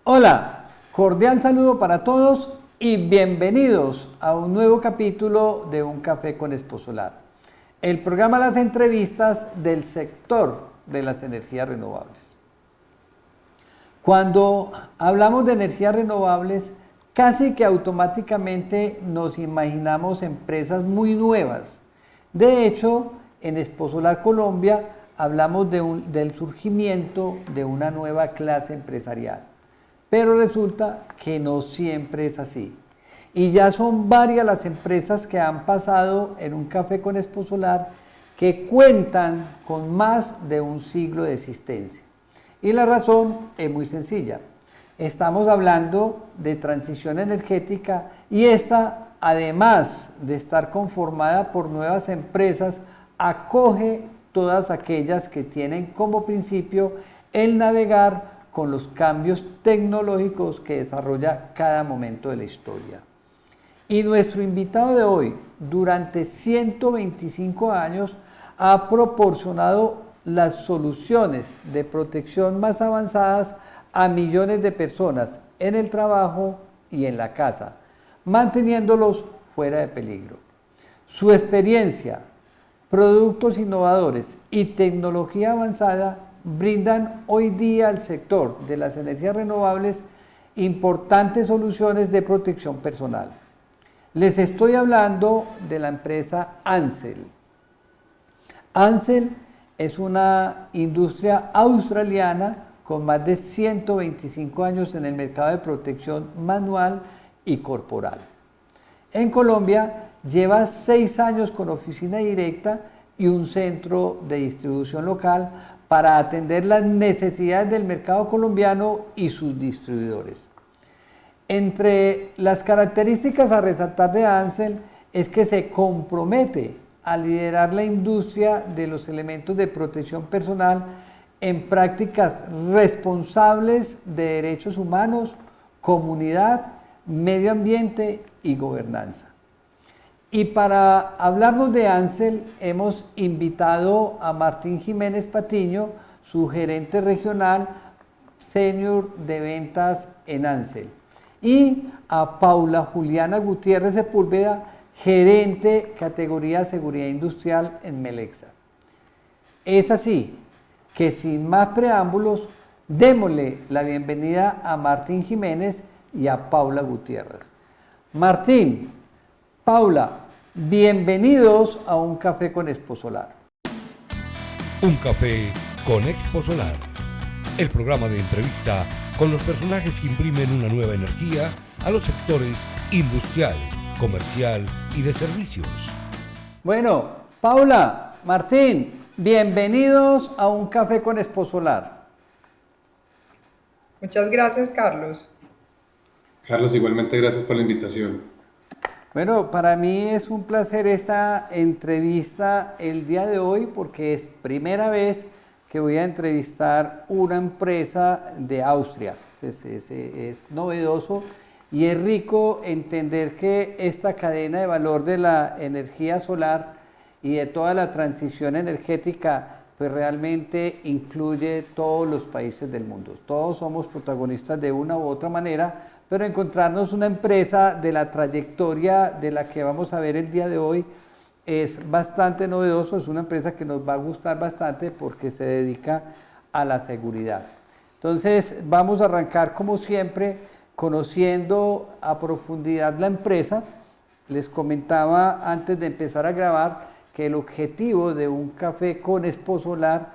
Hola, cordial saludo para todos y bienvenidos a un nuevo capítulo de Un Café con Esposolar, el programa Las Entrevistas del sector de las energías renovables. Cuando hablamos de energías renovables, casi que automáticamente nos imaginamos empresas muy nuevas. De hecho, en Esposolar Colombia hablamos del surgimiento de una nueva clase empresarial. Pero resulta que no siempre es así. Y ya son varias las empresas que han pasado en Un Café con Esposolar que cuentan con más de un siglo de existencia. Y la razón es muy sencilla. Estamos hablando de transición energética y esta, además de estar conformada por nuevas empresas, acoge todas aquellas que tienen como principio el navegar con los cambios tecnológicos que desarrolla cada momento de la historia. Y nuestro invitado de hoy, durante 125 años, ha proporcionado las soluciones de protección más avanzadas a millones de personas en el trabajo y en la casa, manteniéndolos fuera de peligro. Su experiencia, productos innovadores y tecnología avanzada brindan hoy día al sector de las energías renovables importantes soluciones de protección personal. Les estoy hablando de la empresa Ansell. Ansell es una industria australiana con más de 125 años en el mercado de protección manual y corporal. En Colombia lleva 6 años con oficina directa y un centro de distribución local para atender las necesidades del mercado colombiano y sus distribuidores. Entre las características a resaltar de Ansell es que se compromete a liderar la industria de los elementos de protección personal en prácticas responsables de derechos humanos, comunidad, medio ambiente y gobernanza. Y para hablarnos de Ansell hemos invitado a Martín Jiménez Patiño, su gerente regional senior de ventas en Ansell, y a Paula Juliana Gutiérrez Sepúlveda, gerente categoría seguridad industrial en Melexa. Es así que sin más preámbulos, démosle la bienvenida a Martín Jiménez y a Paula Gutiérrez. Martín, Paula, bienvenidos a Un Café con Esposolar. Un Café con Exposolar, el programa de entrevista con los personajes que imprimen una nueva energía a los sectores industrial, comercial y de servicios. Bueno, Paula, Martín, bienvenidos a Un Café con Esposolar. Muchas gracias, Carlos. Carlos, igualmente gracias por la invitación. Bueno, para mí es un placer esta entrevista el día de hoy porque es primera vez que voy a entrevistar una empresa de Austria. Es novedoso y es rico entender que esta cadena de valor de la energía solar y de toda la transición energética pues realmente incluye todos los países del mundo. Todos somos protagonistas de una u otra manera, pero encontrarnos una empresa de la trayectoria de la que vamos a ver el día de hoy es bastante novedoso. Es una empresa que nos va a gustar bastante porque se dedica a la seguridad. Entonces vamos a arrancar como siempre conociendo a profundidad la empresa. Les comentaba antes de empezar a grabar que el objetivo de Un Café con Esposolar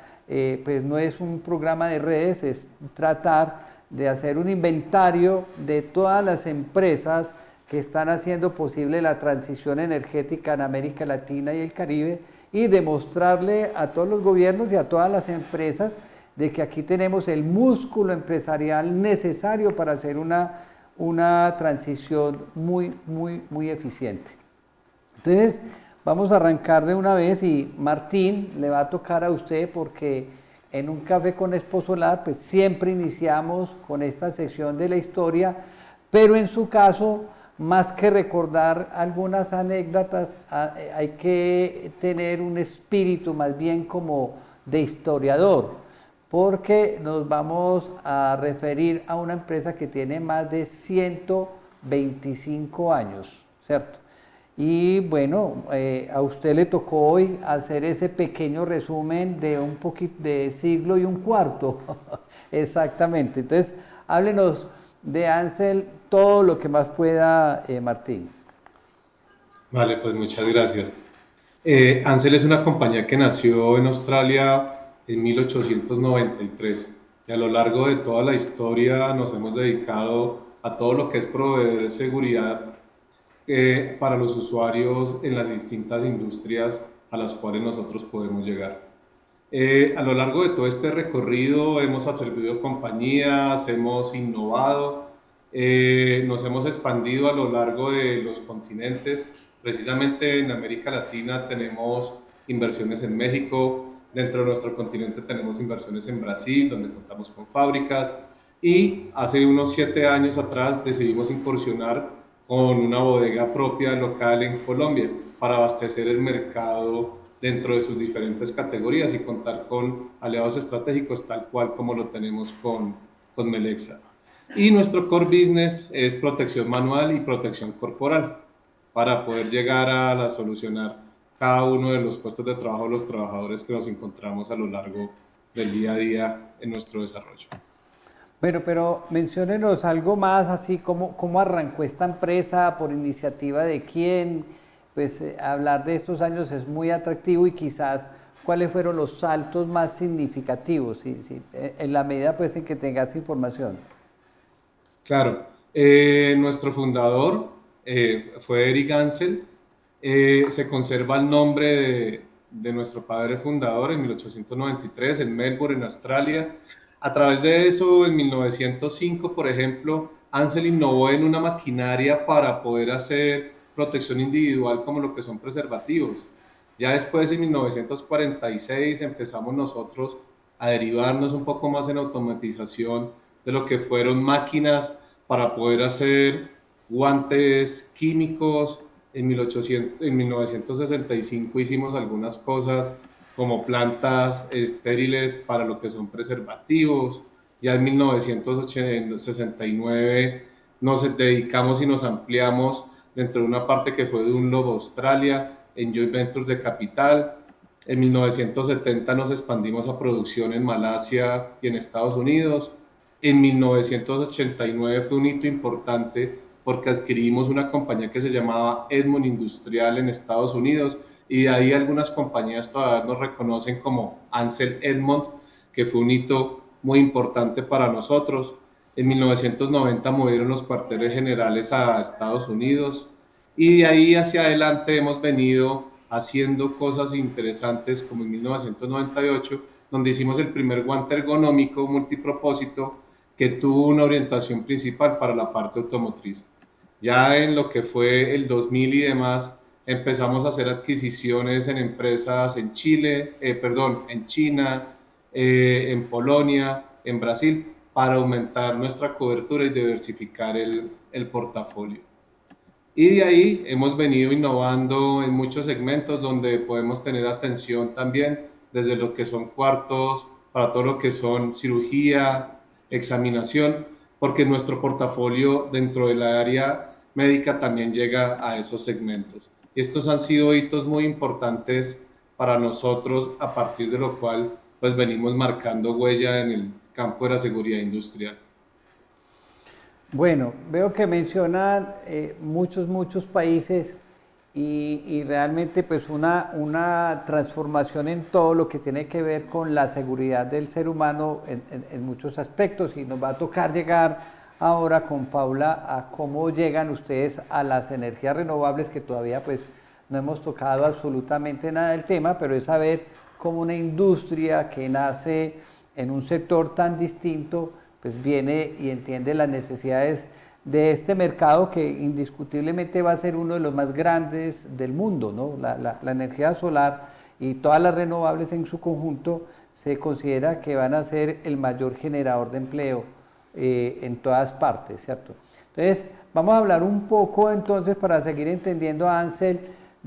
pues no es un programa de redes, es tratar de hacer un inventario de todas las empresas que están haciendo posible la transición energética en América Latina y el Caribe y demostrarle a todos los gobiernos y a todas las empresas de que aquí tenemos el músculo empresarial necesario para hacer una transición muy eficiente. Entonces, vamos a arrancar de una vez y Martín, le va a tocar a usted porque en Un Café con Esposolar pues siempre iniciamos con esta sección de la historia, pero en su caso, más que recordar algunas anécdotas, hay que tener un espíritu más bien como de historiador, porque nos vamos a referir a una empresa que tiene más de 125 años, ¿cierto? Y bueno, a usted le tocó hoy hacer ese pequeño resumen de un poquito de siglo y un cuarto, exactamente. Entonces, háblenos de Ansell todo lo que más pueda, Martín. Vale, pues muchas gracias. Ansell es una compañía que nació en Australia en 1893 y a lo largo de toda la historia nos hemos dedicado a todo lo que es proveer seguridad para los usuarios en las distintas industrias a las cuales nosotros podemos llegar. A lo largo de todo este recorrido hemos absorbido compañías, hemos innovado, nos hemos expandido a lo largo de los continentes. Precisamente en América Latina tenemos inversiones en México, dentro de nuestro continente tenemos inversiones en Brasil, donde contamos con fábricas, y hace unos 7 años atrás decidimos incursionar con una bodega propia local en Colombia para abastecer el mercado dentro de sus diferentes categorías y contar con aliados estratégicos tal cual como lo tenemos con Melexa. Y nuestro core business es protección manual y protección corporal para poder llegar a solucionar cada uno de los puestos de trabajo de los trabajadores que nos encontramos a lo largo del día a día en nuestro desarrollo. Bueno, pero menciónenos algo más, así cómo arrancó esta empresa, por iniciativa de quién. Pues hablar de estos años es muy atractivo y quizás cuáles fueron los saltos más significativos, en la medida pues en que tengas información. Claro, nuestro fundador fue Eric Ansell. Se conserva el nombre de nuestro padre fundador en 1893 en Melbourne, en Australia. A través de eso, en 1905, por ejemplo, Ansell innovó en una maquinaria para poder hacer protección individual como lo que son preservativos. Ya después, en 1946, empezamos nosotros a derivarnos un poco más en automatización de lo que fueron máquinas para poder hacer guantes químicos. En 1965 hicimos algunas cosas como plantas estériles para lo que son preservativos. Ya en 1969 nos dedicamos y nos ampliamos dentro de una parte que fue de Dunlop Australia, en Joint Ventures de capital. En 1970 nos expandimos a producción en Malasia y en Estados Unidos. En 1989 fue un hito importante porque adquirimos una compañía que se llamaba Edmond Industrial en Estados Unidos, y de ahí algunas compañías todavía nos reconocen como Ansell Edmond, que fue un hito muy importante para nosotros. En 1990 movieron los cuarteles generales a Estados Unidos, y de ahí hacia adelante hemos venido haciendo cosas interesantes, como en 1998, donde hicimos el primer guante ergonómico multipropósito que tuvo una orientación principal para la parte automotriz. Ya en lo que fue el 2000 y demás, empezamos a hacer adquisiciones en empresas en en China, en Polonia, en Brasil, para aumentar nuestra cobertura y diversificar el portafolio. Y de ahí hemos venido innovando en muchos segmentos donde podemos tener atención también desde lo que son cuartos, para todo lo que son cirugía, examinación, porque nuestro portafolio dentro del área médica también llega a esos segmentos. Estos han sido hitos muy importantes para nosotros, a partir de lo cual pues venimos marcando huella en el campo de la seguridad industrial. Bueno, veo que mencionan muchos países y realmente pues una transformación en todo lo que tiene que ver con la seguridad del ser humano en muchos aspectos, y nos va a tocar llegar ahora con Paula a cómo llegan ustedes a las energías renovables, que todavía pues no hemos tocado absolutamente nada del tema, pero es saber cómo una industria que nace en un sector tan distinto pues viene y entiende las necesidades de este mercado, que indiscutiblemente va a ser uno de los más grandes del mundo, ¿no? La energía solar y todas las renovables en su conjunto se considera que van a ser el mayor generador de empleo en todas partes, ¿cierto? Entonces, vamos a hablar un poco entonces, para seguir entendiendo a Ansell,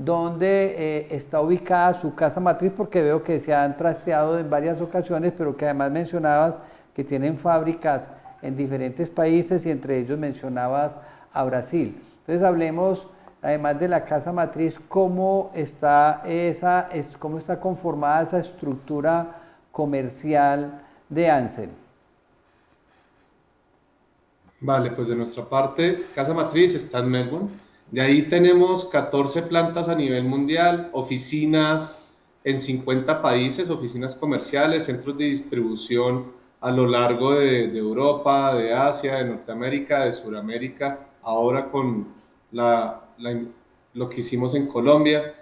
donde está ubicada su casa matriz, porque veo que se han trasteado en varias ocasiones, pero que además mencionabas que tienen fábricas en diferentes países y entre ellos mencionabas a Brasil. Entonces hablemos, además de la casa matriz, cómo está conformada esa estructura comercial de Ansell. Vale, pues de nuestra parte, casa matriz está en Melbourne. De ahí tenemos 14 plantas a nivel mundial, oficinas en 50 países, oficinas comerciales, centros de distribución a lo largo de Europa, de Asia, de Norteamérica, de Sudamérica, ahora con lo que hicimos en Colombia.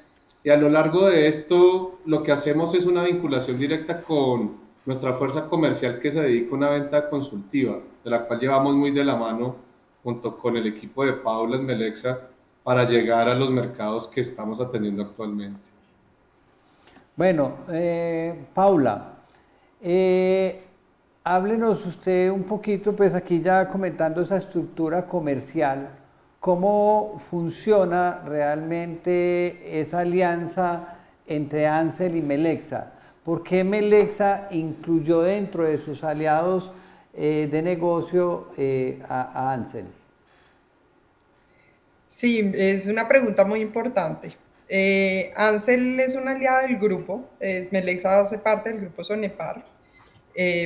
Y a lo largo de esto, lo que hacemos es una vinculación directa con nuestra fuerza comercial que se dedica a una venta consultiva, de la cual llevamos muy de la mano junto con el equipo de Paula en Melexa para llegar a los mercados que estamos atendiendo actualmente. Bueno, Paula, háblenos usted un poquito, pues aquí ya comentando esa estructura comercial, cómo funciona realmente esa alianza entre Ansell y Melexa. ¿Por qué Melexa incluyó dentro de sus aliados de negocio a Ansell? Sí, es una pregunta muy importante. Ansell es una aliada del grupo, Melexa hace parte del grupo Sonepar,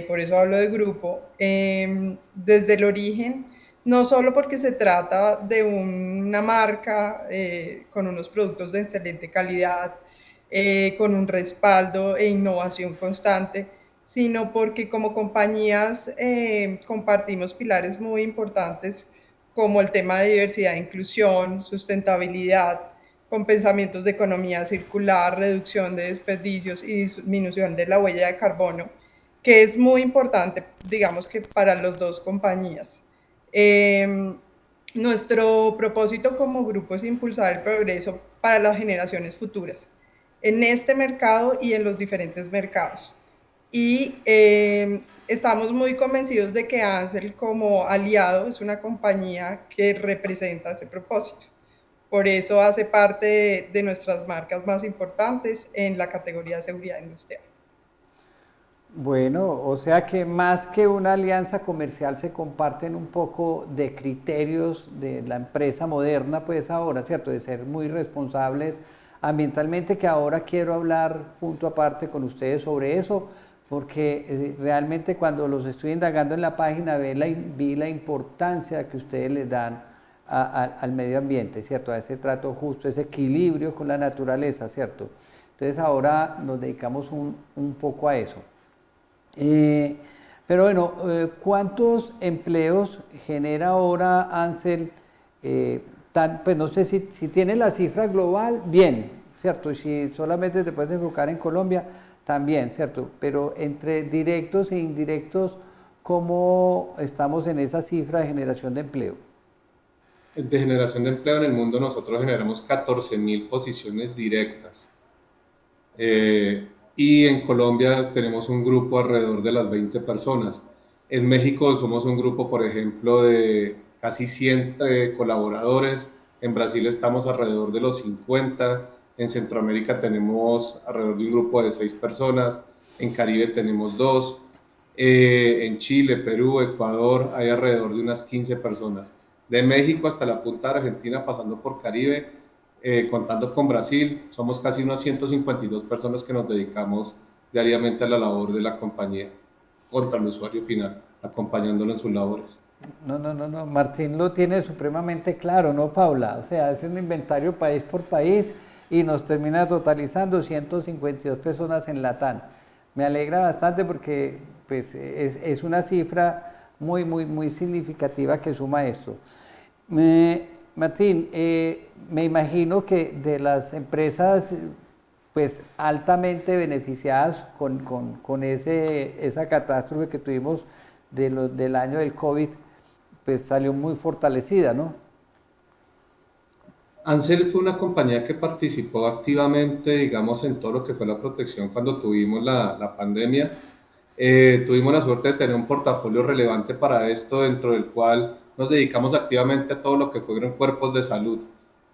por eso hablo de grupo. Desde el origen, no solo porque se trata de una marca con unos productos de excelente calidad, con un respaldo e innovación constante, sino porque como compañías compartimos pilares muy importantes como el tema de diversidad e inclusión, sustentabilidad, con pensamientos de economía circular, reducción de desperdicios y disminución de la huella de carbono, que es muy importante, digamos que para las dos compañías. Nuestro propósito como grupo es impulsar el progreso para las generaciones futuras, en este mercado y en los diferentes mercados. Y estamos muy convencidos de que Ansell como aliado es una compañía que representa ese propósito. Por eso hace parte de nuestras marcas más importantes en la categoría de seguridad industrial. Bueno, o sea que más que una alianza comercial se comparten un poco de criterios de la empresa moderna, pues ahora, ¿cierto? De ser muy responsables ambientalmente, que ahora quiero hablar punto aparte con ustedes sobre eso, porque realmente cuando los estoy indagando en la página vi la importancia que ustedes le dan al medio ambiente, ¿cierto? A ese trato justo, ese equilibrio con la naturaleza, ¿cierto? Entonces ahora nos dedicamos un poco a eso. Pero bueno, ¿cuántos empleos genera ahora Ansell? Pues no sé si tiene la cifra global, bien, ¿cierto? Y si solamente te puedes enfocar en Colombia, también, ¿cierto? Pero entre directos e indirectos, ¿cómo estamos en esa cifra de generación de empleo? De generación de empleo en el mundo nosotros generamos 14.000 posiciones directas. Y en Colombia tenemos un grupo alrededor de las 20 personas. En México somos un grupo, por ejemplo, de casi 100 colaboradores. En Brasil estamos alrededor de los 50. En Centroamérica tenemos alrededor de un grupo de 6 personas. En Caribe tenemos 2. En Chile, Perú, Ecuador hay alrededor de unas 15 personas. De México hasta la punta de Argentina, pasando por Caribe, contando con Brasil, somos casi unas 152 personas que nos dedicamos diariamente a la labor de la compañía contra el usuario final, acompañándolo en sus labores. No, Martín lo tiene supremamente claro, ¿no, Paula? O sea, es un inventario país por país y nos termina totalizando 152 personas en Latam. Me alegra bastante porque pues, es una cifra muy significativa que suma esto. Martín, me imagino que de las empresas pues altamente beneficiadas con esa catástrofe que tuvimos del año del COVID, pues salió muy fortalecida, ¿no? Ansell fue una compañía que participó activamente, digamos, en todo lo que fue la protección cuando tuvimos la pandemia. Tuvimos la suerte de tener un portafolio relevante para esto, dentro del cual nos dedicamos activamente a todo lo que fueron cuerpos de salud.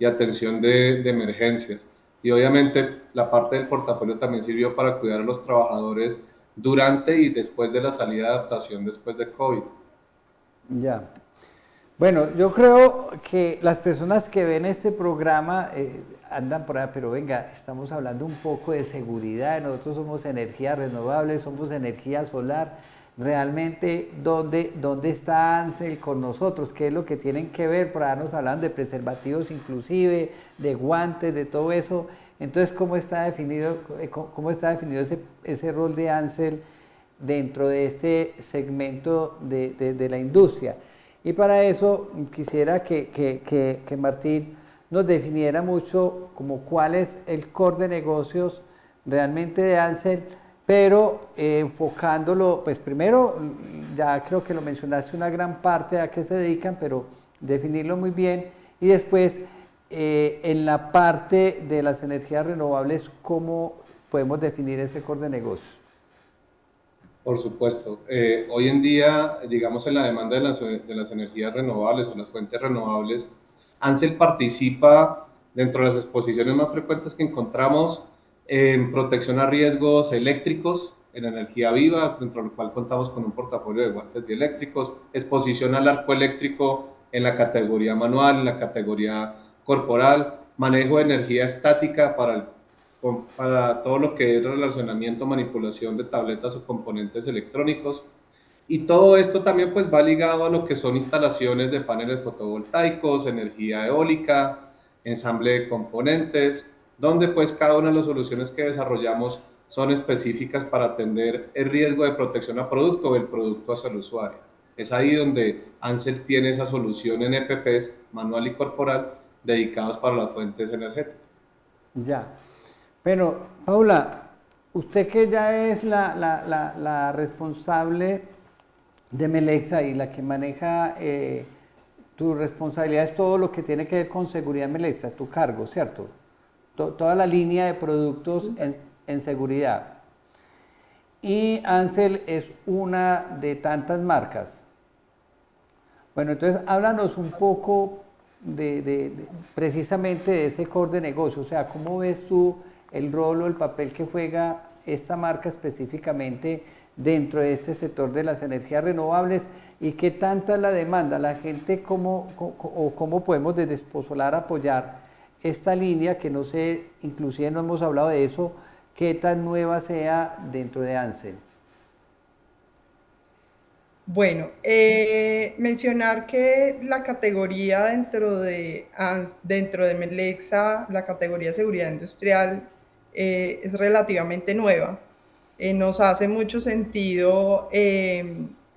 y atención de emergencias. Y obviamente la parte del portafolio también sirvió para cuidar a los trabajadores durante y después de la salida de adaptación después de COVID. Ya. Bueno, yo creo que las personas que ven este programa andan por ahí, pero venga, estamos hablando un poco de seguridad, nosotros somos energía renovable, somos energía solar. Realmente, ¿dónde está Ansell con nosotros? ¿Qué es lo que tienen que ver? Por ahí nos hablan de preservativos inclusive, de guantes, de todo eso. Entonces, ¿cómo está definido ese rol de Ansell dentro de este segmento de la industria? Y para eso quisiera que Martín nos definiera mucho como cuál es el core de negocios realmente de Ansell, pero enfocándolo, pues primero, ya creo que lo mencionaste una gran parte a qué se dedican, pero definirlo muy bien, y después en la parte de las energías renovables, ¿cómo podemos definir ese core de negocios? Por supuesto. Hoy en día, digamos, en la demanda de las energías renovables o las fuentes renovables, Ansell participa dentro de las exposiciones más frecuentes que encontramos en protección a riesgos eléctricos, en energía viva, dentro del cual contamos con un portafolio de guantes dieléctricos, exposición al arco eléctrico en la categoría manual, en la categoría corporal, manejo de energía estática para todo lo que es relacionamiento, manipulación de tabletas o componentes electrónicos. Y todo esto también pues va ligado a lo que son instalaciones de paneles fotovoltaicos, energía eólica, ensamble de componentes, donde pues cada una de las soluciones que desarrollamos son específicas para atender el riesgo de protección a producto o el producto hacia el usuario. Es ahí donde Ansell tiene esa solución en EPPs, manual y corporal, dedicados para las fuentes energéticas. Ya. Bueno, Paula, usted que ya es la responsable de Melexa y la que maneja tu responsabilidad es todo lo que tiene que ver con seguridad en Melexa, tu cargo, ¿cierto? Toda la línea de productos en seguridad. Y Ansell es una de tantas marcas. Bueno, entonces háblanos un poco precisamente de ese core de negocio, o sea, ¿cómo ves tú el rol o el papel que juega esta marca específicamente dentro de este sector de las energías renovables y qué tanta es la demanda? La gente, ¿cómo podemos desde Exposolar apoyar esta línea que no sé, inclusive no hemos hablado de eso, qué tan nueva sea dentro de Ansell? Bueno, mencionar que la categoría dentro de Melexa, la categoría de seguridad industrial, es relativamente nueva. Nos hace mucho sentido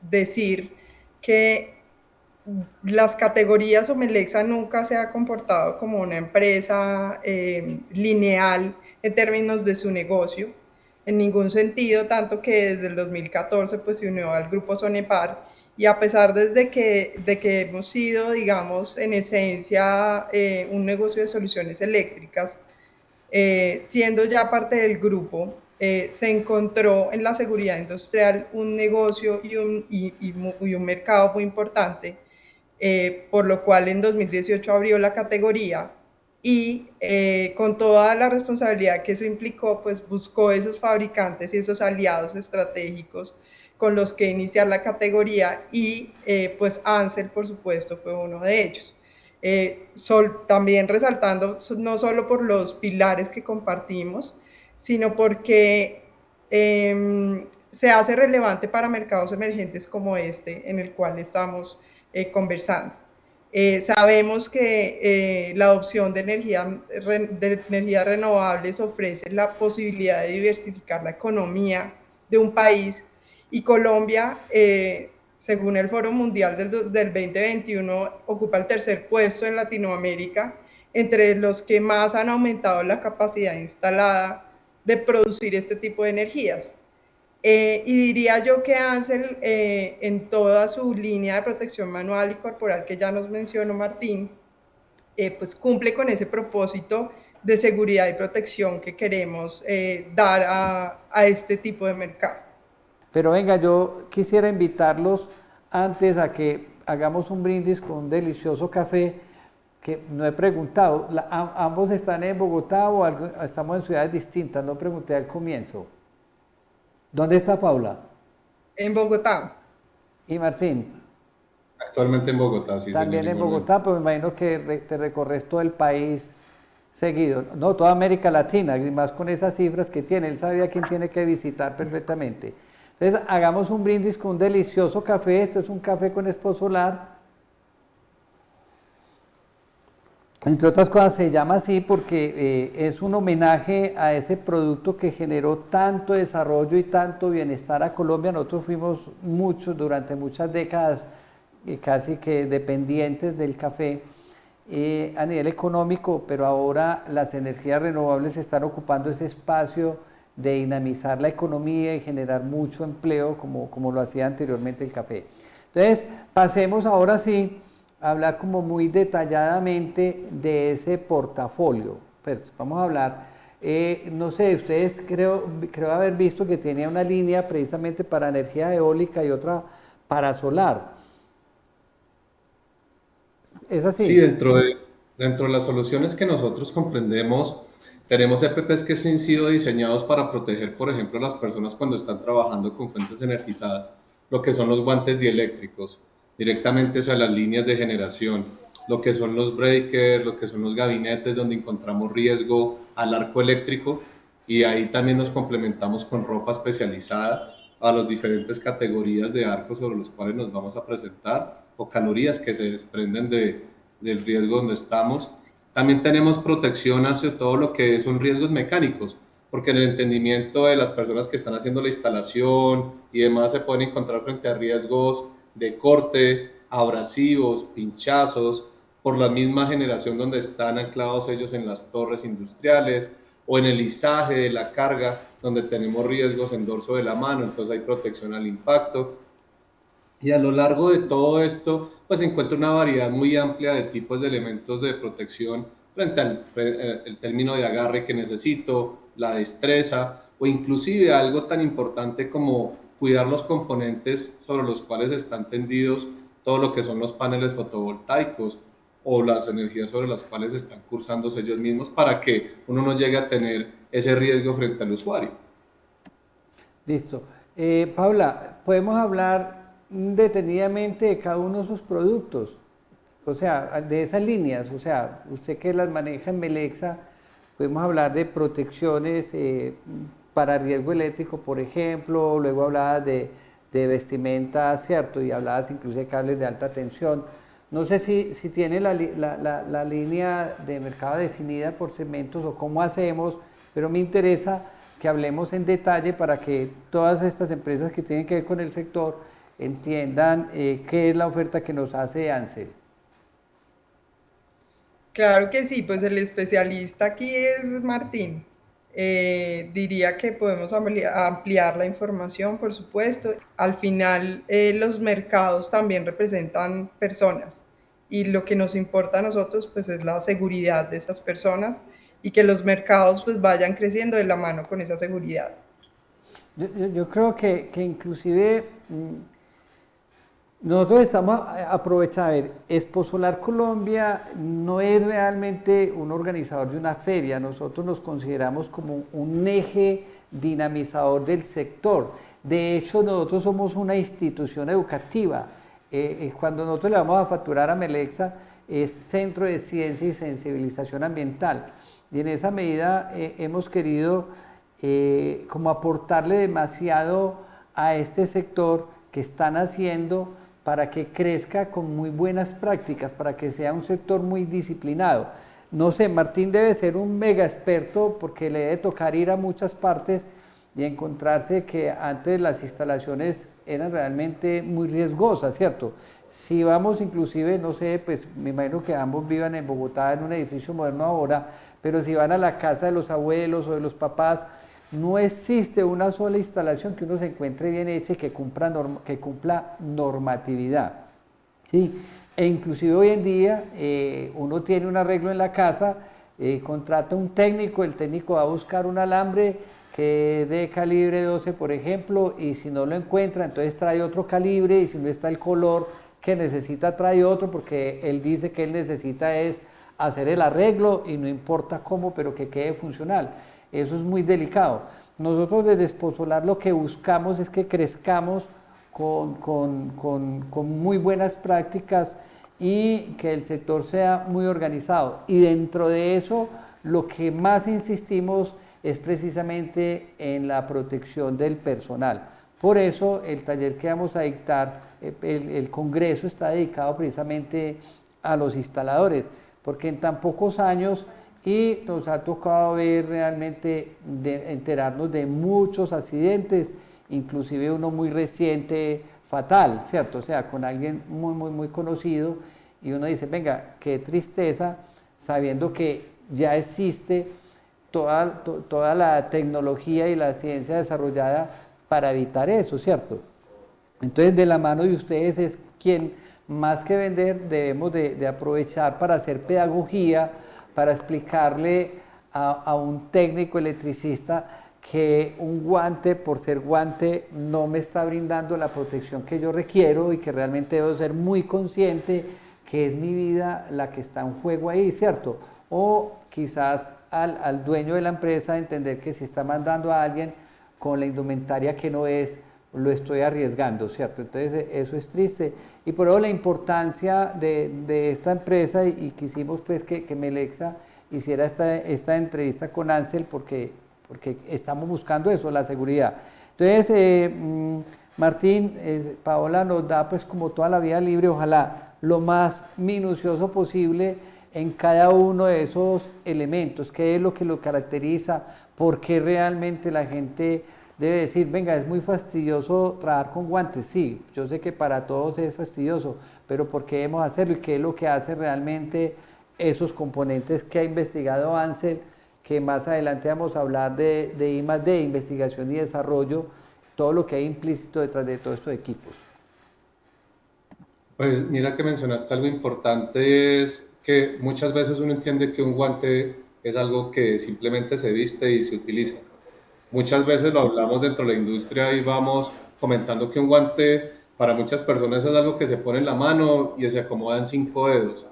decir que las categorías o Melexa nunca se ha comportado como una empresa lineal en términos de su negocio, en ningún sentido, tanto que desde el 2014 pues, se unió al grupo Sonepar, y a pesar de que hemos sido, digamos, en esencia un negocio de soluciones eléctricas, siendo ya parte del grupo, se encontró en la seguridad industrial un negocio y un mercado muy importante, por lo cual en 2018 abrió la categoría y con toda la responsabilidad que eso implicó, pues buscó esos fabricantes y esos aliados estratégicos con los que iniciar la categoría y pues Ansell, por supuesto, fue uno de ellos. También resaltando no solo por los pilares que compartimos, sino porque se hace relevante para mercados emergentes como este en el cual estamos conversando. Sabemos que la adopción de energías renovables ofrece la posibilidad de diversificar la economía de un país, y Colombia, según el Foro Mundial del 2021, ocupa el tercer puesto en Latinoamérica entre los que más han aumentado la capacidad instalada de producir este tipo de energías. Y diría yo que Ansell, en toda su línea de protección manual y corporal que ya nos mencionó Martín, pues cumple con ese propósito de seguridad y protección que queremos dar a este tipo de mercado. Pero venga, yo quisiera invitarlos antes a que hagamos un brindis con un delicioso café que no he preguntado, ¿ambos están en Bogotá o estamos en ciudades distintas? No pregunté al comienzo. ¿Dónde está Paula? En Bogotá. ¿Y Martín? Actualmente en Bogotá, sí, También señor. en Bogotá, pero me imagino que te recorres todo el país seguido. No, toda América Latina, y más con esas cifras que tiene. Él sabía quién tiene que visitar perfectamente. Entonces, hagamos un brindis con un delicioso café. Esto es un café con Exposolar. Entre otras cosas se llama así porque es un homenaje a ese producto que generó tanto desarrollo y tanto bienestar a Colombia. Nosotros fuimos durante muchas décadas, casi que dependientes del café a nivel económico, pero ahora las energías renovables están ocupando ese espacio de dinamizar la economía y generar mucho empleo como lo hacía anteriormente el café. Entonces, pasemos ahora sí hablar como muy detalladamente de ese portafolio. Pues vamos a hablar, no sé, ustedes creo haber visto que tenía una línea precisamente para energía eólica y otra para solar. ¿Es así? Sí, dentro de las soluciones que nosotros comprendemos, tenemos EPPs que han sido diseñados para proteger, por ejemplo, a las personas cuando están trabajando con fuentes energizadas, lo que son los guantes dieléctricos, directamente a las líneas de generación, lo que son los breakers, lo que son los gabinetes donde encontramos riesgo al arco eléctrico, y ahí también nos complementamos con ropa especializada a las diferentes categorías de arcos sobre los cuales nos vamos a presentar, o calorías que se desprenden del riesgo donde estamos. También tenemos protección hacia todo lo que son riesgos mecánicos, porque en el entendimiento de las personas que están haciendo la instalación y demás se pueden encontrar frente a riesgos de corte, abrasivos, pinchazos, por la misma generación donde están anclados ellos en las torres industriales, o en el izaje de la carga, donde tenemos riesgos en dorso de la mano, entonces hay protección al impacto. Y a lo largo de todo esto, pues se encuentra una variedad muy amplia de tipos de elementos de protección frente al el término de agarre que necesito, la destreza, o inclusive algo tan importante como cuidar los componentes sobre los cuales están tendidos todo lo que son los paneles fotovoltaicos o las energías sobre las cuales están cursándose ellos mismos, para que uno no llegue a tener ese riesgo frente al usuario. Listo. Paula, podemos hablar detenidamente de cada uno de sus productos, o sea, de esas líneas, o sea, usted que las maneja en Melexa, podemos hablar de protecciones para riesgo eléctrico, por ejemplo, luego hablabas de vestimenta, ¿cierto? Y hablabas incluso de cables de alta tensión. No sé si tiene la línea de mercado definida por segmentos o cómo hacemos, pero me interesa que hablemos en detalle para que todas estas empresas que tienen que ver con el sector entiendan qué es la oferta que nos hace Ansell. Claro que sí, pues el especialista aquí es Martín. Diría que podemos ampliar la información, por supuesto. Al final, los mercados también representan personas y lo que nos importa a nosotros pues es la seguridad de esas personas y que los mercados pues vayan creciendo de la mano con esa seguridad. Yo creo que inclusive nosotros estamos aprovechando, a ver, Exposolar Colombia no es realmente un organizador de una feria, nosotros nos consideramos como un eje dinamizador del sector. De hecho, nosotros somos una institución educativa. Cuando nosotros le vamos a facturar a Melexa, es Centro de Ciencia y Sensibilización Ambiental. Y en esa medida hemos querido como aportarle demasiado a este sector que están haciendo para que crezca con muy buenas prácticas, para que sea un sector muy disciplinado. No sé, Martín debe ser un mega experto porque le debe tocar ir a muchas partes y encontrarse que antes las instalaciones eran realmente muy riesgosas, ¿cierto? Si vamos inclusive, no sé, pues me imagino que ambos vivan en Bogotá en un edificio moderno ahora, pero si van a la casa de los abuelos o de los papás, no existe una sola instalación que uno se encuentre bien hecha y que cumpla normatividad, ¿sí? E inclusive hoy en día uno tiene un arreglo en la casa, contrata un técnico, el técnico va a buscar un alambre que es de calibre 12, por ejemplo, y si no lo encuentra, entonces trae otro calibre, y si no está el color que necesita, trae otro, porque él dice que él necesita es hacer el arreglo y no importa cómo, pero que quede funcional. Eso es muy delicado. Nosotros desde Exposolar lo que buscamos es que crezcamos con muy buenas prácticas y que el sector sea muy organizado. Y dentro de eso, lo que más insistimos es precisamente en la protección del personal. Por eso el taller que vamos a dictar, el congreso está dedicado precisamente a los instaladores, porque en tan pocos años y nos ha tocado ver realmente, enterarnos de muchos accidentes, inclusive uno muy reciente, fatal, ¿cierto? O sea, con alguien muy conocido, y uno dice, venga, qué tristeza, sabiendo que ya existe toda la tecnología y la ciencia desarrollada para evitar eso, ¿cierto? Entonces, de la mano de ustedes es quien, más que vender, debemos de aprovechar para hacer pedagogía, para explicarle a un técnico electricista que un guante, por ser guante, no me está brindando la protección que yo requiero y que realmente debo ser muy consciente que es mi vida la que está en juego ahí, ¿cierto? O quizás al dueño de la empresa entender que si está mandando a alguien con la indumentaria que no es, lo estoy arriesgando, ¿cierto? Entonces eso es triste. Y por eso la importancia de esta empresa, y quisimos pues que Melexa hiciera esta entrevista con Ansel porque estamos buscando eso, la seguridad. Entonces, Martín, Paola nos da pues como toda la vida libre, ojalá lo más minucioso posible en cada uno de esos elementos, qué es lo que lo caracteriza, por qué realmente la gente debe decir, venga, es muy fastidioso trabajar con guantes. Sí, yo sé que para todos es fastidioso, pero ¿por qué debemos hacerlo y qué es lo que hace realmente esos componentes que ha investigado Ansel, que más adelante vamos a hablar de I+D, investigación y desarrollo, todo lo que hay implícito detrás de todos estos equipos? Pues mira que mencionaste algo importante, es que muchas veces uno entiende que un guante es algo que simplemente se viste y se utiliza. Muchas veces lo hablamos dentro de la industria y vamos fomentando que un guante para muchas personas es algo que se pone en la mano y se acomoda en 5 dedos.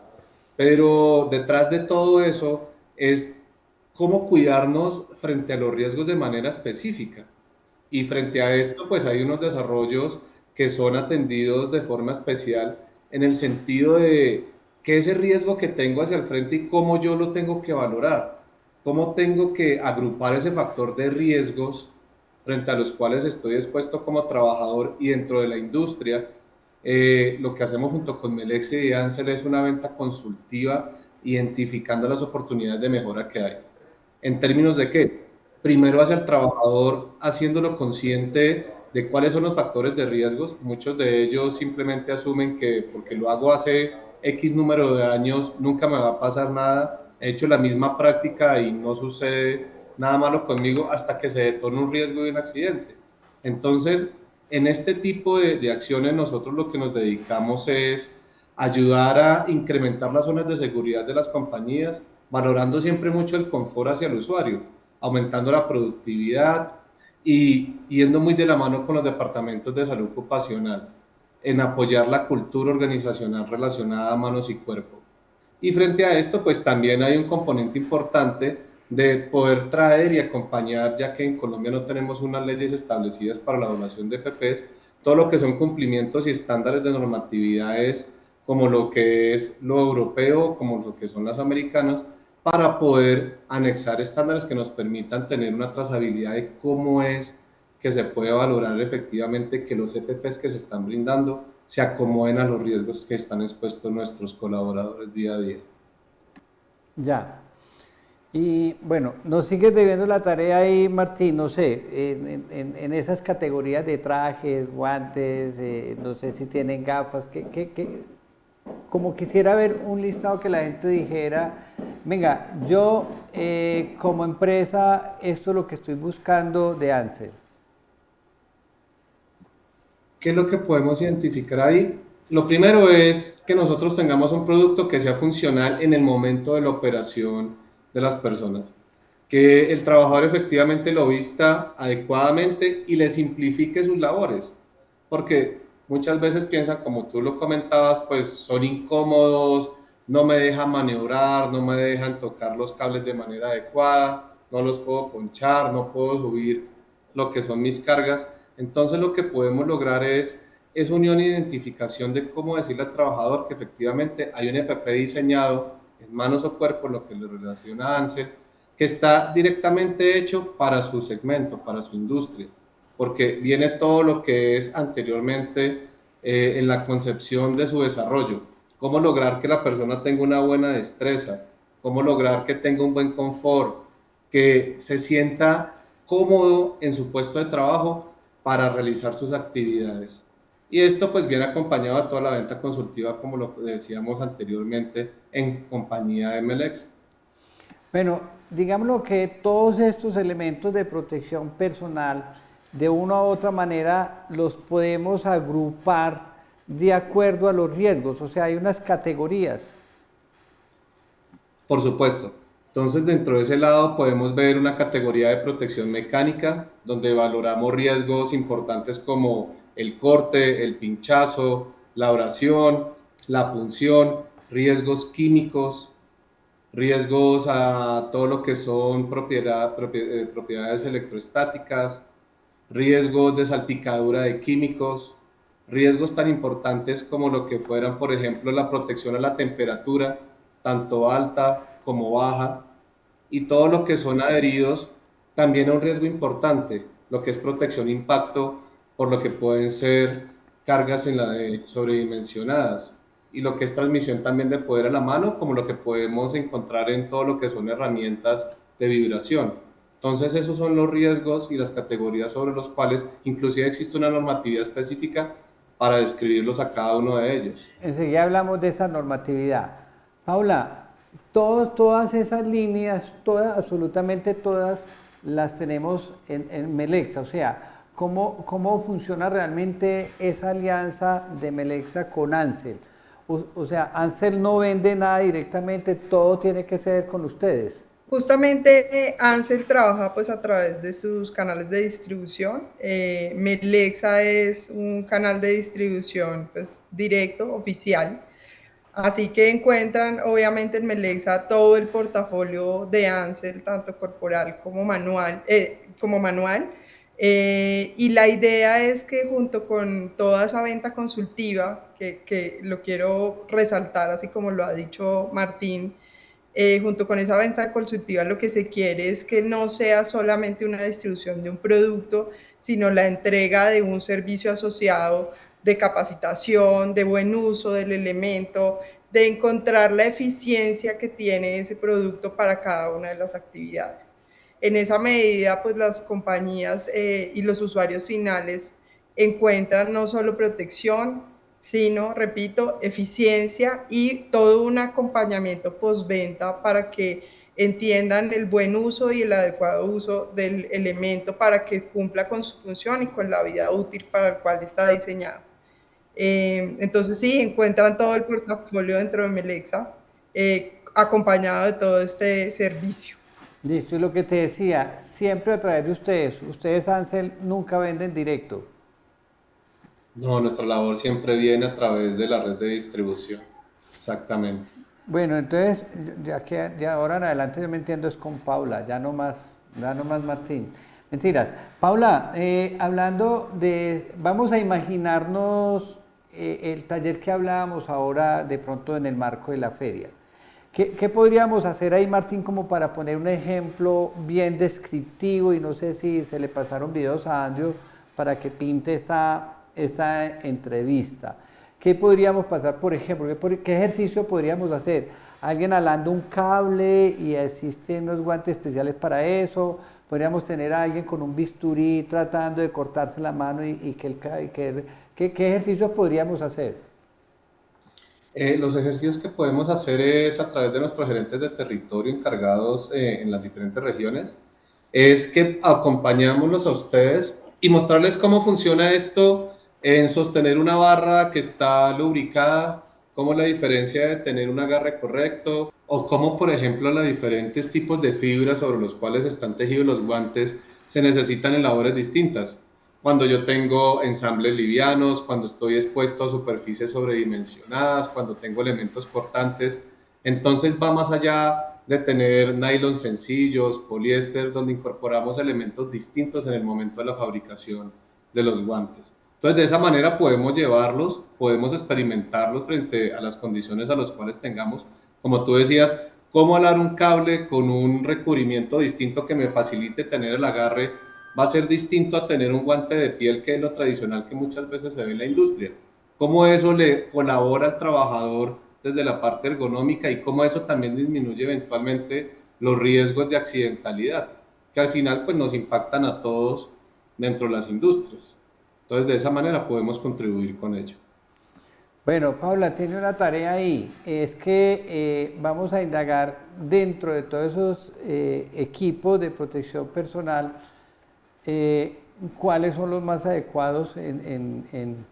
Pero detrás de todo eso es cómo cuidarnos frente a los riesgos de manera específica. Y frente a esto, pues hay unos desarrollos que son atendidos de forma especial en el sentido de qué es el riesgo que tengo hacia el frente y cómo yo lo tengo que valorar, cómo tengo que agrupar ese factor de riesgos frente a los cuales estoy expuesto como trabajador y dentro de la industria. Lo que hacemos junto con Melexa y Ansel es una venta consultiva identificando las oportunidades de mejora que hay. ¿En términos de qué? Primero hacia el trabajador, haciéndolo consciente de cuáles son los factores de riesgos. Muchos de ellos simplemente asumen que porque lo hago hace X número de años, nunca me va a pasar nada. He hecho la misma práctica y no sucede nada malo conmigo hasta que se detona un riesgo de un accidente. Entonces, en este tipo de acciones nosotros lo que nos dedicamos es ayudar a incrementar las zonas de seguridad de las compañías, valorando siempre mucho el confort hacia el usuario, aumentando la productividad y yendo muy de la mano con los departamentos de salud ocupacional en apoyar la cultura organizacional relacionada a manos y cuerpo. Y frente a esto, pues también hay un componente importante de poder traer y acompañar, ya que en Colombia no tenemos unas leyes establecidas para la donación de EPPs, todo lo que son cumplimientos y estándares de normatividades, como lo que es lo europeo, como lo que son las americanas, para poder anexar estándares que nos permitan tener una trazabilidad de cómo es que se puede valorar efectivamente que los EPPs que se están brindando se acomoden a los riesgos que están expuestos nuestros colaboradores día a día. Ya. Y bueno, nos sigues debiendo la tarea ahí, Martín, no sé, en esas categorías de trajes, guantes, no sé si tienen gafas, como quisiera ver un listado que la gente dijera, venga, yo como empresa, esto es lo que estoy buscando de Ansel. ¿Qué es lo que podemos identificar ahí? Lo primero es que nosotros tengamos un producto que sea funcional en el momento de la operación de las personas, que el trabajador efectivamente lo vista adecuadamente y le simplifique sus labores, porque muchas veces piensan, como tú lo comentabas, pues son incómodos, no me deja maniobrar, no me dejan tocar los cables de manera adecuada, no los puedo ponchar, no puedo subir lo que son mis cargas. Entonces lo que podemos lograr es unión e identificación de cómo decirle al trabajador que efectivamente hay un EPP diseñado en manos o cuerpo, lo que le relaciona a Ansel, que está directamente hecho para su segmento, para su industria, porque viene todo lo que es anteriormente en la concepción de su desarrollo, cómo lograr que la persona tenga una buena destreza, cómo lograr que tenga un buen confort, que se sienta cómodo en su puesto de trabajo para realizar sus actividades. Y esto pues viene acompañado a toda la venta consultiva, como lo decíamos anteriormente, en compañía de Melexa. Bueno, digámoslo que todos estos elementos de protección personal, de una u otra manera, los podemos agrupar de acuerdo a los riesgos, o sea, hay unas categorías. Por supuesto. Entonces, dentro de ese lado podemos ver una categoría de protección mecánica, donde valoramos riesgos importantes como el corte, el pinchazo, la abrasión, la punción, riesgos químicos, riesgos a todo lo que son propiedades electroestáticas, riesgos de salpicadura de químicos, riesgos tan importantes como lo que fueran, por ejemplo, la protección a la temperatura, tanto alta como baja, y todo lo que son adheridos, también a un riesgo importante, lo que es protección impacto, por lo que pueden ser cargas sobredimensionadas, y lo que es transmisión también de poder a la mano, como lo que podemos encontrar en todo lo que son herramientas de vibración. Entonces esos son los riesgos y las categorías sobre los cuales inclusive existe una normatividad específica para describirlos a cada uno de ellos. Enseguida hablamos de esa normatividad. Paula, todas esas líneas, absolutamente todas, las tenemos en Melexa. O sea, ¿cómo funciona realmente esa alianza de Melexa con Ansel? O sea, Ansel no vende nada directamente, todo tiene que ser con ustedes. Justamente Ansel trabaja pues a través de sus canales de distribución. Melexa es un canal de distribución pues directo, oficial. Así que encuentran obviamente en Melexa todo el portafolio de Ansel, tanto corporal como manual. Y la idea es que junto con toda esa venta consultiva, que lo quiero resaltar, así como lo ha dicho Martín, junto con esa venta consultiva lo que se quiere es que no sea solamente una distribución de un producto, sino la entrega de un servicio asociado de capacitación, de buen uso del elemento, de encontrar la eficiencia que tiene ese producto para cada una de las actividades. En esa medida, pues las compañías y los usuarios finales encuentran no solo protección, sino, repito, eficiencia y todo un acompañamiento postventa para que entiendan el buen uso y el adecuado uso del elemento para que cumpla con su función y con la vida útil para el cual está diseñado. Entonces sí, encuentran todo el portafolio dentro de Melexa, acompañado de todo este servicio. Listo, y lo que te decía, siempre a través de ustedes Ansel nunca venden directo. No, nuestra labor siempre viene a través de la red de distribución, exactamente. Bueno, entonces, ya ahora en adelante yo me entiendo es con Paula, ya no más Martín. Mentiras. Paula, hablando vamos a imaginarnos el taller que hablábamos ahora de pronto en el marco de la feria. ¿Qué podríamos hacer ahí, Martín, como para poner un ejemplo bien descriptivo? Y no sé si se le pasaron videos a Andrew para que pinte esta entrevista. ¿Qué podríamos pasar, por ejemplo? ¿Qué ejercicio podríamos hacer? ¿Alguien alando un cable y existen unos guantes especiales para eso? ¿Podríamos tener a alguien con un bisturí tratando de cortarse la mano ¿qué ejercicios podríamos hacer? Los ejercicios que podemos hacer es a través de nuestros gerentes de territorio encargados en las diferentes regiones, es que acompañámoslos a ustedes y mostrarles cómo funciona esto en sostener una barra que está lubricada, cómo la diferencia de tener un agarre correcto, o cómo, por ejemplo, los diferentes tipos de fibras sobre los cuales están tejidos los guantes se necesitan en labores distintas. Cuando yo tengo ensambles livianos, cuando estoy expuesto a superficies sobredimensionadas, cuando tengo elementos cortantes, Entonces va más allá de tener nylon sencillos, poliéster, donde incorporamos elementos distintos en el momento de la fabricación de los guantes. Entonces, de esa manera podemos llevarlos, podemos experimentarlos frente a las condiciones a las cuales tengamos. Como tú decías, cómo alar un cable con un recubrimiento distinto que me facilite tener el agarre va a ser distinto a tener un guante de piel, que es lo tradicional que muchas veces se ve en la industria. Cómo eso le colabora al trabajador desde la parte ergonómica y cómo eso también disminuye eventualmente los riesgos de accidentalidad, que al final pues nos impactan a todos dentro de las industrias. Entonces, de esa manera podemos contribuir con ello. Bueno, Paula, tiene una tarea ahí, es que vamos a indagar dentro de todos esos equipos de protección personal, cuáles son los más adecuados en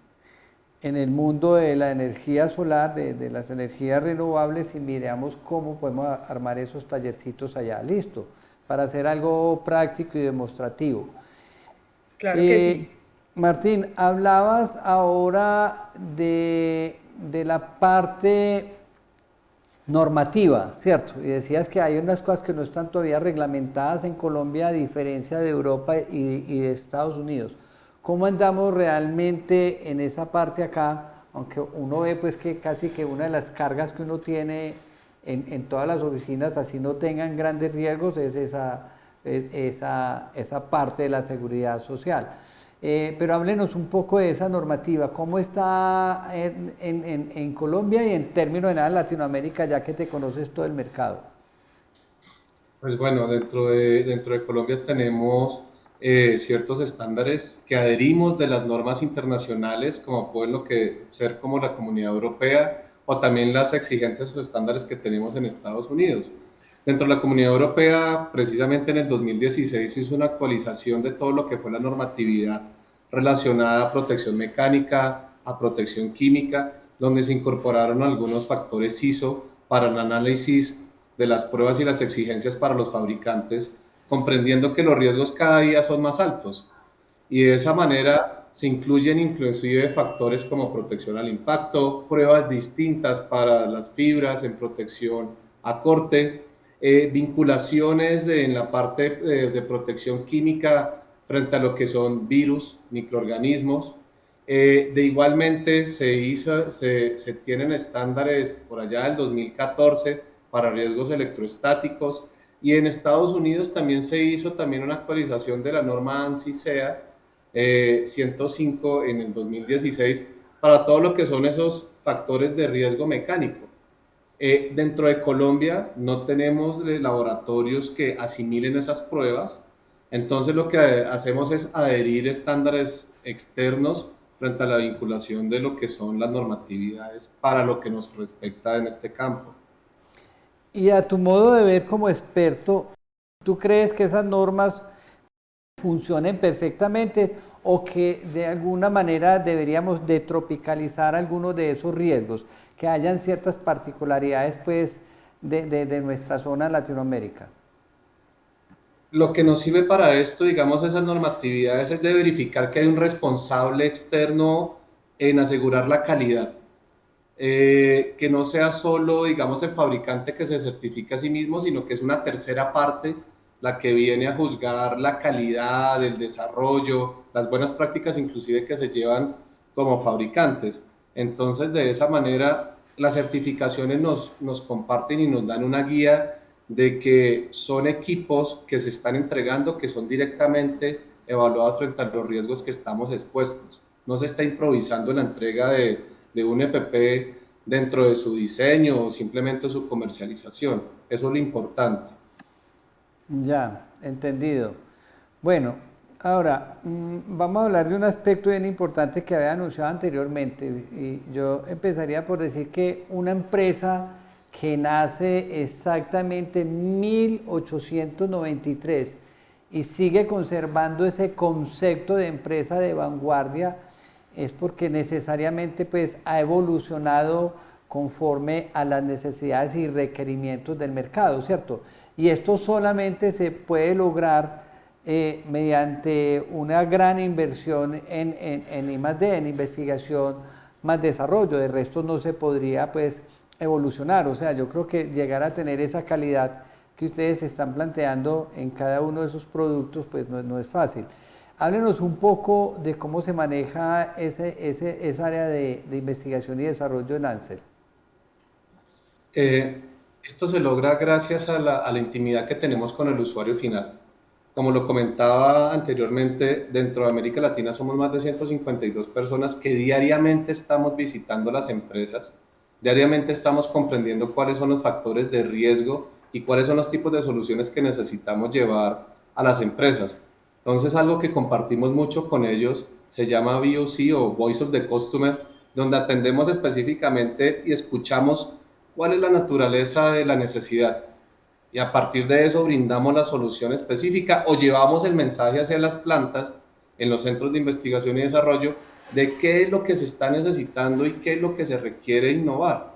el mundo de la energía solar, de las energías renovables, y miramos cómo podemos armar esos tallercitos allá, listo, para hacer algo práctico y demostrativo. Claro que sí. Martín, hablabas ahora de la parte normativa, ¿cierto? Y decías que hay unas cosas que no están todavía reglamentadas en Colombia, a diferencia de Europa y de Estados Unidos. ¿Cómo andamos realmente en esa parte acá? Aunque uno ve pues que casi que una de las cargas que uno tiene en todas las oficinas, así no tengan grandes riesgos, es esa parte de la seguridad social. Pero háblenos un poco de esa normativa, ¿cómo está en Colombia y en términos de Latinoamérica, ya que te conoces todo el mercado? Pues bueno, dentro de Colombia tenemos ciertos estándares que adherimos de las normas internacionales, como pueden ser como la Comunidad Europea, o también las exigencias o estándares que tenemos en Estados Unidos. Dentro de la Comunidad Europea, precisamente en el 2016 se hizo una actualización de todo lo que fue la normatividad relacionada a protección mecánica, a protección química, donde se incorporaron algunos factores ISO para el análisis de las pruebas y las exigencias para los fabricantes, comprendiendo que los riesgos cada día son más altos. Y de esa manera se incluyen inclusive factores como protección al impacto, pruebas distintas para las fibras en protección a corte, vinculaciones en la parte de protección química frente a lo que son virus, microorganismos. De igualmente se tienen estándares por allá del 2014 para riesgos electroestáticos, y en Estados Unidos también se hizo también una actualización de la norma ANSI-SEA 105 en el 2016 para todo lo que son esos factores de riesgo mecánico. Dentro de Colombia no tenemos laboratorios que asimilen esas pruebas, entonces lo que hacemos es adherir estándares externos frente a la vinculación de lo que son las normatividades para lo que nos respecta en este campo. Y a tu modo de ver como experto, ¿tú crees que esas normas funcionen perfectamente o que de alguna manera deberíamos de tropicalizar algunos de esos riesgos, que hayan ciertas particularidades pues de nuestra zona en Latinoamérica? Lo que nos sirve para esto, digamos, esas normatividades es de verificar que hay un responsable externo en asegurar la calidad. Que no sea solo, digamos, el fabricante que se certifica a sí mismo, sino que es una tercera parte la que viene a juzgar la calidad, el desarrollo, las buenas prácticas inclusive que se llevan como fabricantes. Entonces, de esa manera, las certificaciones nos comparten y nos dan una guía de que son equipos que se están entregando, que son directamente evaluados frente a los riesgos que estamos expuestos. No se está improvisando la entrega de un EPP dentro de su diseño o simplemente su comercialización. Eso es lo importante. Ya, entendido. Bueno, ahora vamos a hablar de un aspecto bien importante que había anunciado anteriormente, y yo empezaría por decir que una empresa que nace exactamente en 1893 y sigue conservando ese concepto de empresa de vanguardia, es porque necesariamente pues ha evolucionado conforme a las necesidades y requerimientos del mercado, ¿cierto? Y esto solamente se puede lograr mediante una gran inversión en I+D, en investigación más desarrollo. De resto no se podría pues evolucionar. O sea, yo creo que llegar a tener esa calidad que ustedes están planteando en cada uno de sus productos, pues no es fácil. Háblenos un poco de cómo se maneja esa área de investigación y desarrollo en Ansell. Esto se logra gracias a la intimidad que tenemos con el usuario final. Como lo comentaba anteriormente, dentro de América Latina somos más de 152 personas que diariamente estamos visitando las empresas, diariamente estamos comprendiendo cuáles son los factores de riesgo y cuáles son los tipos de soluciones que necesitamos llevar a las empresas. Entonces, algo que compartimos mucho con ellos se llama VOC o Voice of the Customer, donde atendemos específicamente y escuchamos cuál es la naturaleza de la necesidad. Y a partir de eso brindamos la solución específica o llevamos el mensaje hacia las plantas, en los centros de investigación y desarrollo, de qué es lo que se está necesitando y qué es lo que se requiere innovar.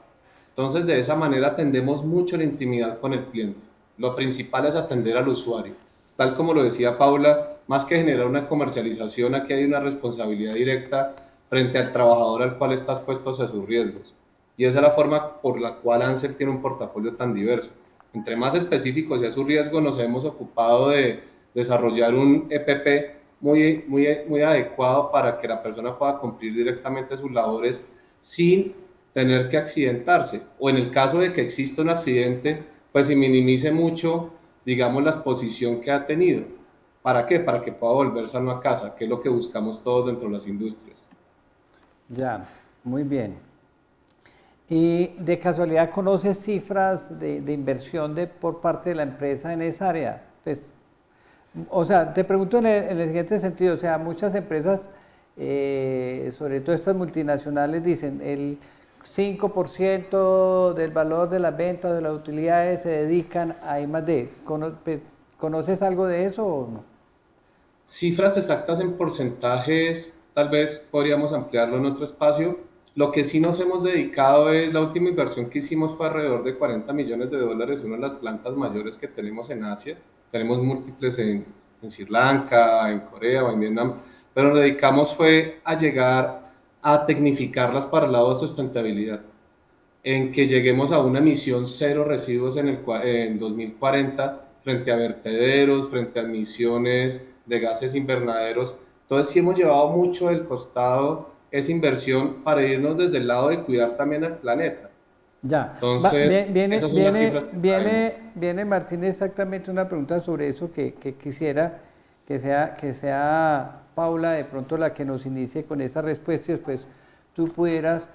Entonces, de esa manera atendemos mucho la intimidad con el cliente. Lo principal es atender al usuario. Tal como lo decía Paula, más que generar una comercialización, aquí hay una responsabilidad directa frente al trabajador al cual está expuesto a sus riesgos. Y esa es la forma por la cual Ansell tiene un portafolio tan diverso. Entre más específico sea su riesgo, nos hemos ocupado de desarrollar un EPP muy adecuado para que la persona pueda cumplir directamente sus labores sin tener que accidentarse. O en el caso de que exista un accidente, pues se minimice mucho, digamos, la exposición que ha tenido. ¿Para qué? Para que pueda volver sano a casa, que es lo que buscamos todos dentro de las industrias. Ya, muy bien. ¿Y de casualidad conoces cifras de inversión por parte de la empresa en esa área? Pues, o sea, te pregunto en el siguiente sentido, o sea, muchas empresas, sobre todo estas multinacionales, dicen el 5% del valor de las ventas, de las utilidades se dedican a I+D. ¿Conoces algo de eso o no? Cifras exactas en porcentajes, tal vez podríamos ampliarlo en otro espacio. Lo que sí nos hemos dedicado es, la última inversión que hicimos fue alrededor de $40 millones, una de las plantas mayores que tenemos en Asia. Tenemos múltiples en Sri Lanka, en Corea o en Vietnam, pero nos dedicamos fue a llegar a tecnificarlas para el lado de sustentabilidad, en que lleguemos a una emisión cero residuos en 2040 frente a vertederos, frente a emisiones de gases invernaderos. Entonces sí hemos llevado mucho del costado esa inversión para irnos desde el lado de cuidar también al planeta. Ya, entonces, esas son las cifras que viene Martín exactamente una pregunta sobre eso que quisiera que sea Paula de pronto la que nos inicie con esa respuesta y después tú pudieras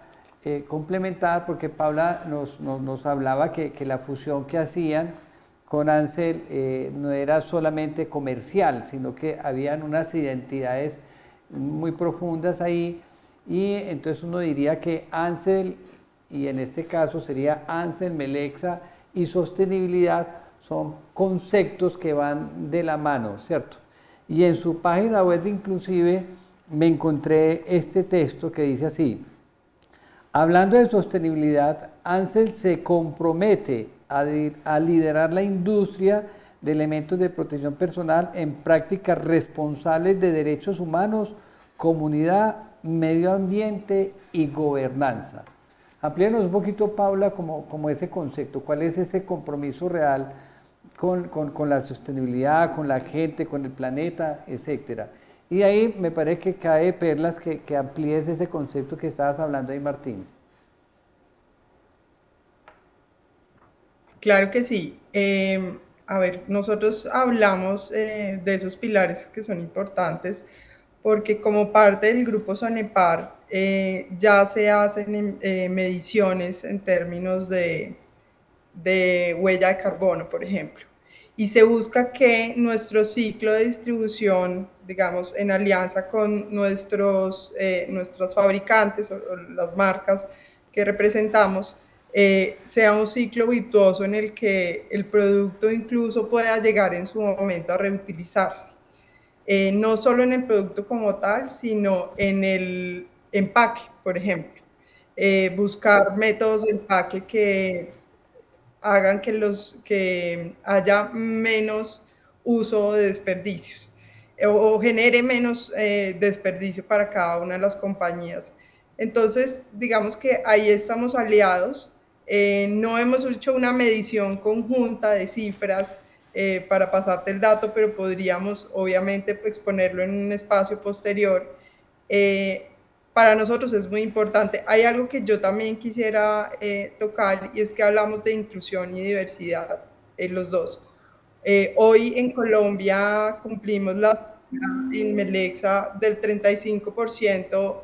complementar, porque Paula nos hablaba que la fusión que hacían con Ansell no era solamente comercial, sino que habían unas identidades muy profundas ahí. Y entonces uno diría que Ansell, y en este caso sería Ansell, Melexa y sostenibilidad, son conceptos que van de la mano, ¿cierto? Y en su página web inclusive me encontré este texto que dice así: hablando de sostenibilidad, Ansell se compromete a liderar la industria de elementos de protección personal en prácticas responsables de derechos humanos, comunidad, medio ambiente y gobernanza. Amplíanos un poquito, Paula, como ese concepto. ¿Cuál es ese compromiso real con la sostenibilidad, con la gente, con el planeta, etcétera? Y ahí me parece que cae perlas que amplíes ese concepto que estabas hablando ahí, Martín. Claro que sí. A ver, nosotros hablamos de esos pilares que son importantes porque como parte del grupo Sonepar ya se hacen mediciones en términos de huella de carbono, por ejemplo, y se busca que nuestro ciclo de distribución, digamos, en alianza con nuestros fabricantes o las marcas que representamos, sea un ciclo virtuoso en el que el producto incluso pueda llegar en su momento a reutilizarse. No solo en el producto como tal, sino en el empaque, por ejemplo. Buscar métodos de empaque que hagan que haya menos uso de desperdicios o genere menos desperdicio para cada una de las compañías. Entonces, digamos que ahí estamos aliados No hemos hecho una medición conjunta de cifras para pasarte el dato, pero podríamos obviamente exponerlo en un espacio posterior. Para nosotros es muy importante. Hay algo que yo también quisiera tocar, y es que hablamos de inclusión y diversidad, los dos. Hoy en Colombia cumplimos en Melexa del 35%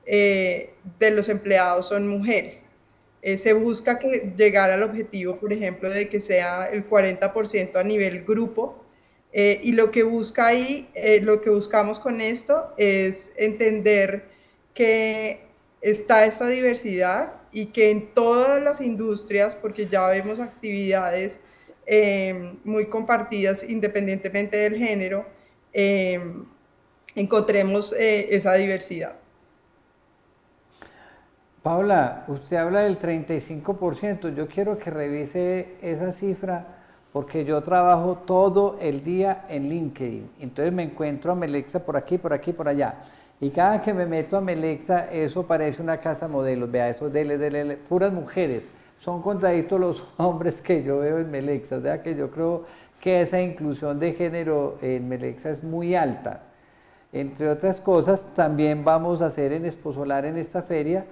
de los empleados son mujeres. Se busca llegar al objetivo, por ejemplo, de que sea el 40% a nivel grupo, y lo que busca ahí, lo que buscamos con esto es entender que está esta diversidad y que en todas las industrias, porque ya vemos actividades muy compartidas independientemente del género, encontremos esa diversidad. Paula, usted habla del 35%. Yo quiero que revise esa cifra porque yo trabajo todo el día en LinkedIn. Entonces me encuentro a Melexa por aquí, por aquí, por allá. Y cada que me meto a Melexa, eso parece una casa modelos. Vea, eso dele, puras mujeres. Son contradictos los hombres que yo veo en Melexa. O sea que yo creo que esa inclusión de género en Melexa es muy alta. Entre otras cosas, también vamos a hacer en Exposolar, en esta feria,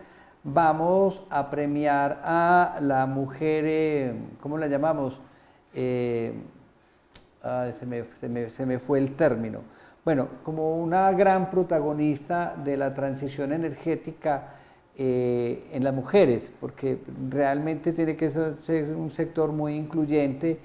vamos a premiar a la mujer, ¿cómo la llamamos? Se me fue el término. Bueno, como una gran protagonista de la transición energética en las mujeres, porque realmente tiene que ser un sector muy incluyente,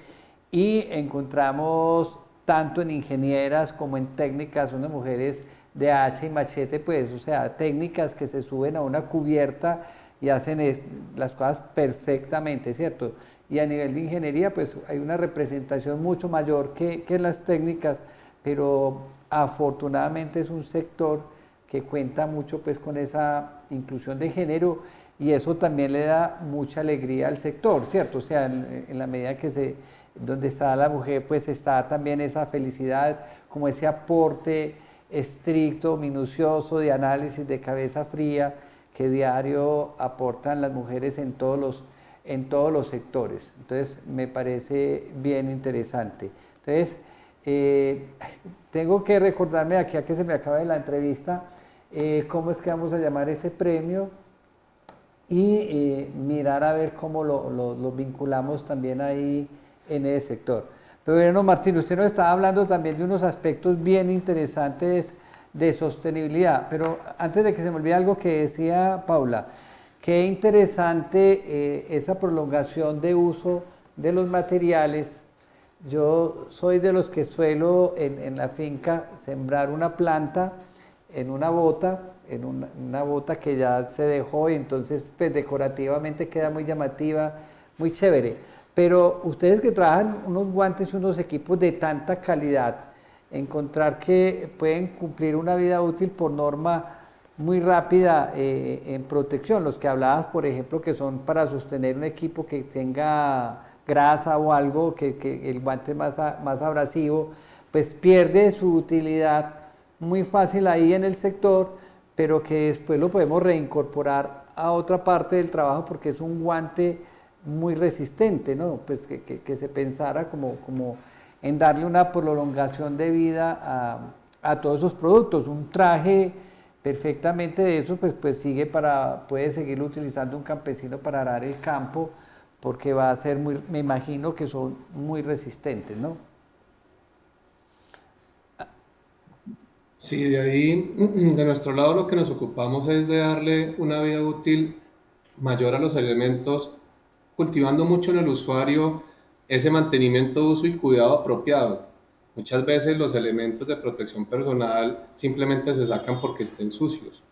y encontramos tanto en ingenieras como en técnicas, unas mujeres de hacha y machete, pues, o sea, técnicas que se suben a una cubierta y hacen las cosas perfectamente, ¿cierto? Y a nivel de ingeniería, pues, hay una representación mucho mayor que las técnicas, pero afortunadamente es un sector que cuenta mucho, pues, con esa inclusión de género, y eso también le da mucha alegría al sector, ¿cierto? O sea, en la medida que donde está la mujer, pues está también esa felicidad, como ese aporte estricto, minucioso, de análisis de cabeza fría que diario aportan las mujeres en todos los sectores. Entonces me parece bien interesante. Entonces tengo que recordarme aquí a que se me acabe la entrevista cómo es que vamos a llamar ese premio, y mirar a ver cómo lo vinculamos también ahí en ese sector. Pero bueno, Martín, usted nos estaba hablando también de unos aspectos bien interesantes de sostenibilidad, pero antes de que se me olvide algo que decía Paula, qué interesante esa prolongación de uso de los materiales. Yo soy de los que suelo en la finca sembrar una planta en una bota, una bota que ya se dejó, y entonces pues decorativamente queda muy llamativa, muy chévere. Pero ustedes que trabajan unos guantes, unos equipos de tanta calidad, encontrar que pueden cumplir una vida útil por norma muy rápida en protección. Los que hablabas, por ejemplo, que son para sostener un equipo que tenga grasa o algo, que el guante más abrasivo, pues pierde su utilidad muy fácil ahí en el sector, pero que después lo podemos reincorporar a otra parte del trabajo porque es un guante muy resistente, ¿no? Pues que se pensara como en darle una prolongación de vida a todos esos productos. Un traje perfectamente de eso, pues puede seguirlo utilizando un campesino para arar el campo, porque va a ser me imagino que son muy resistentes, ¿no? Sí, de ahí, de nuestro lado, lo que nos ocupamos es de darle una vida útil mayor a los elementos, cultivando mucho en el usuario ese mantenimiento, uso y cuidado apropiado. Muchas veces los elementos de protección personal simplemente se sacan porque estén sucios.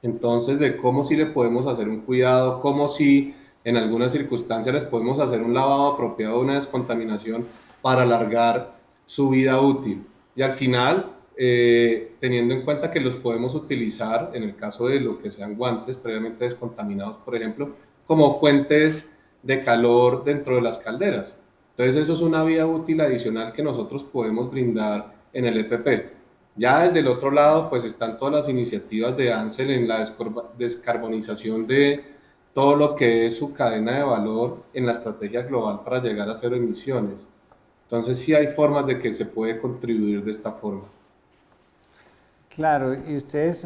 Entonces, de cómo sí le podemos hacer un cuidado, cómo sí en algunas circunstancias les podemos hacer un lavado apropiado, una descontaminación para alargar su vida útil. Y al final, teniendo en cuenta que los podemos utilizar, en el caso de lo que sean guantes previamente descontaminados, por ejemplo, como fuentes de calor dentro de las calderas. Entonces eso es una vida útil adicional que nosotros podemos brindar en el EPP. Ya desde el otro lado, pues están todas las iniciativas de ANSEL en la descarbonización de todo lo que es su cadena de valor en la estrategia global para llegar a cero emisiones. Entonces sí hay formas de que se puede contribuir de esta forma. Claro, y ustedes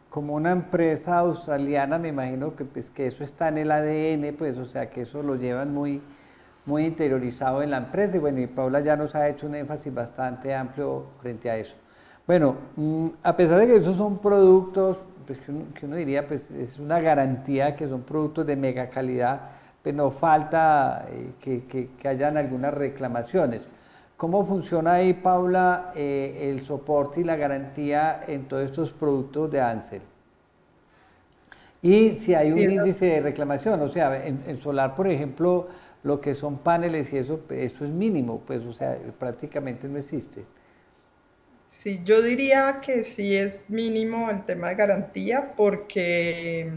como una empresa australiana, me imagino que, pues, que eso está en el ADN, pues, o sea, que eso lo llevan muy interiorizado en la empresa. Y bueno, y Paula ya nos ha hecho un énfasis bastante amplio frente a eso. Bueno, a pesar de que esos son productos, pues, que uno diría, pues es una garantía que son productos de mega calidad, pero no falta que hayan algunas reclamaciones. ¿Cómo funciona ahí, Paula, el soporte y la garantía en todos estos productos de Ansell? Y si hay Sí, un índice de reclamación, o sea, en solar, por ejemplo, lo que son paneles y eso es mínimo, pues, o sea, prácticamente no existe. sí, yo diría que sí es mínimo el tema de garantía porque,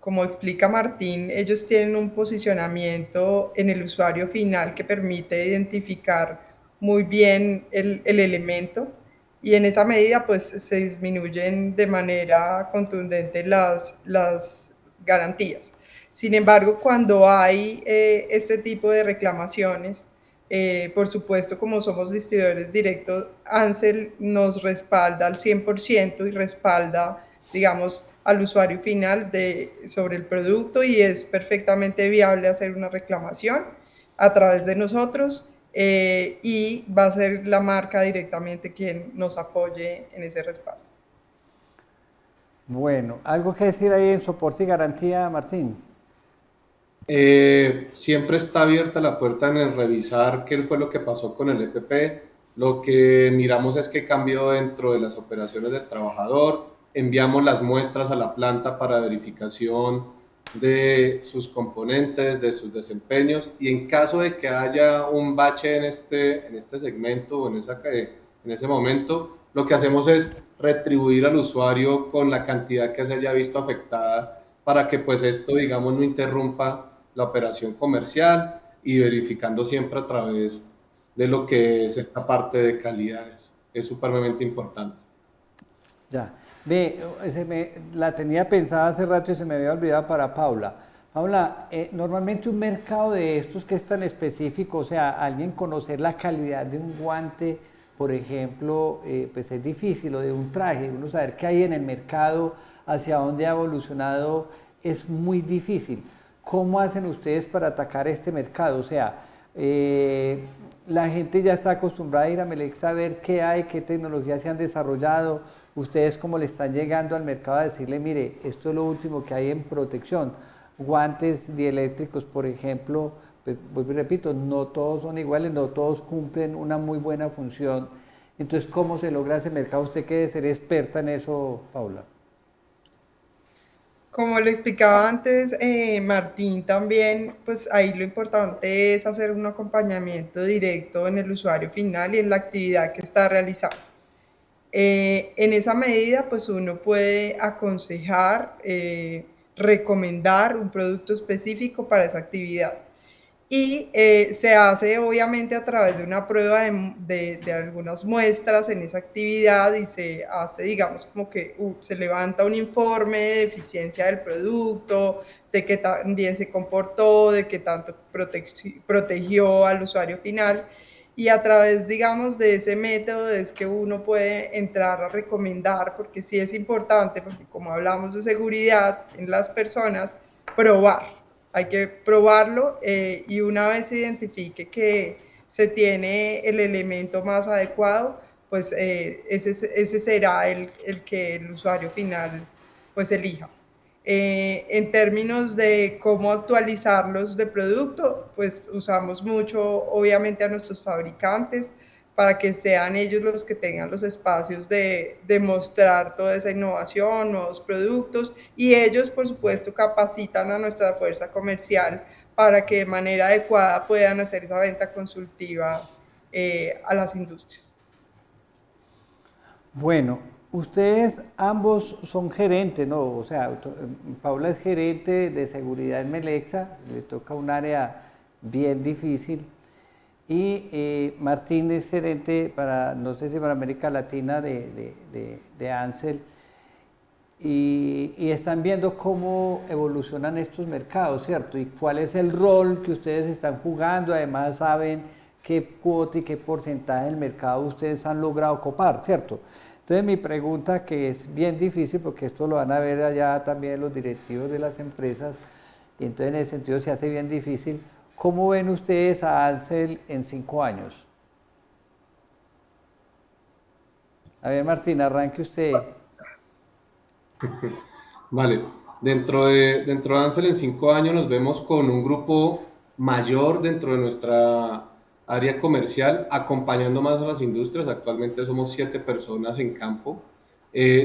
como explica Martín, ellos tienen un posicionamiento en el usuario final que permite identificar muy bien el elemento y en esa medida pues se disminuyen de manera contundente las garantías. Sin embargo, cuando hay este tipo de reclamaciones, por supuesto, como somos distribuidores directos, Ansell nos respalda al 100% y respalda, digamos, al usuario final sobre el producto y es perfectamente viable hacer una reclamación a través de nosotros y va a ser la marca directamente quien nos apoye en ese respaldo. Bueno, ¿algo que decir ahí en soporte y garantía, Martín? Siempre está abierta la puerta en el revisar qué fue lo que pasó con el EPP. Lo que miramos es qué cambió dentro de las operaciones del trabajador. Enviamos las muestras a la planta para verificación de sus componentes, de sus desempeños y en caso de que haya un bache en este segmento o en ese momento, lo que hacemos es retribuir al usuario con la cantidad que se haya visto afectada para que pues esto, digamos, no interrumpa la operación comercial y verificando siempre a través de lo que es esta parte de calidades. Es supremamente importante. Ya. Ve, la tenía pensada hace rato y se me había olvidado para Paula. Paula, normalmente un mercado de estos que es tan específico, o sea, alguien conocer la calidad de un guante, por ejemplo, pues es difícil, o de un traje, uno saber qué hay en el mercado, hacia dónde ha evolucionado, es muy difícil. ¿Cómo hacen ustedes para atacar este mercado? O sea, la gente ya está acostumbrada a ir a Melexa a ver qué hay, qué tecnologías se han desarrollado. Ustedes cómo le están llegando al mercado a decirle, mire, esto es lo último que hay en protección. Guantes dieléctricos, por ejemplo, pues, repito, no todos son iguales, no todos cumplen una muy buena función. Entonces, ¿cómo se logra ese mercado? Usted que debe ser experta en eso, Paula. Como lo explicaba antes, Martín también, pues ahí lo importante es hacer un acompañamiento directo en el usuario final y en la actividad que está realizando. En esa medida, pues uno puede aconsejar, recomendar un producto específico para esa actividad. Y se hace obviamente a través de una prueba de algunas muestras en esa actividad y se hace, digamos, como que se levanta un informe de eficiencia del producto, de qué tan bien se comportó, de qué tanto protegió al usuario final. Y a través, digamos, de ese método es que uno puede entrar a recomendar, porque sí es importante, porque como hablamos de seguridad en las personas, probar. Hay que probarlo y una vez se identifique que se tiene el elemento más adecuado, pues ese será el que el usuario final pues elija. En términos de cómo actualizarlos de producto, pues usamos mucho obviamente a nuestros fabricantes para que sean ellos los que tengan los espacios de mostrar toda esa innovación, nuevos productos y ellos por supuesto capacitan a nuestra fuerza comercial para que de manera adecuada puedan hacer esa venta consultiva a las industrias. Bueno, ustedes ambos son gerentes, ¿no? O sea, Paula es gerente de seguridad en Melexa, le toca un área bien difícil. Y Martín es gerente para, no sé si para América Latina de Ansell. y están viendo cómo evolucionan estos mercados, ¿cierto? Y cuál es el rol que ustedes están jugando, además saben qué cuota y qué porcentaje del mercado ustedes han logrado copar, ¿cierto? Entonces mi pregunta, que es bien difícil, porque esto lo van a ver allá también los directivos de las empresas, y entonces en ese sentido se hace bien difícil, ¿cómo ven ustedes a Ansell en 5 años? A ver, Martín, arranque usted. Vale, dentro de Ansell en 5 años nos vemos con un grupo mayor dentro de nuestra área comercial, acompañando más a las industrias. Actualmente somos 7 personas en campo.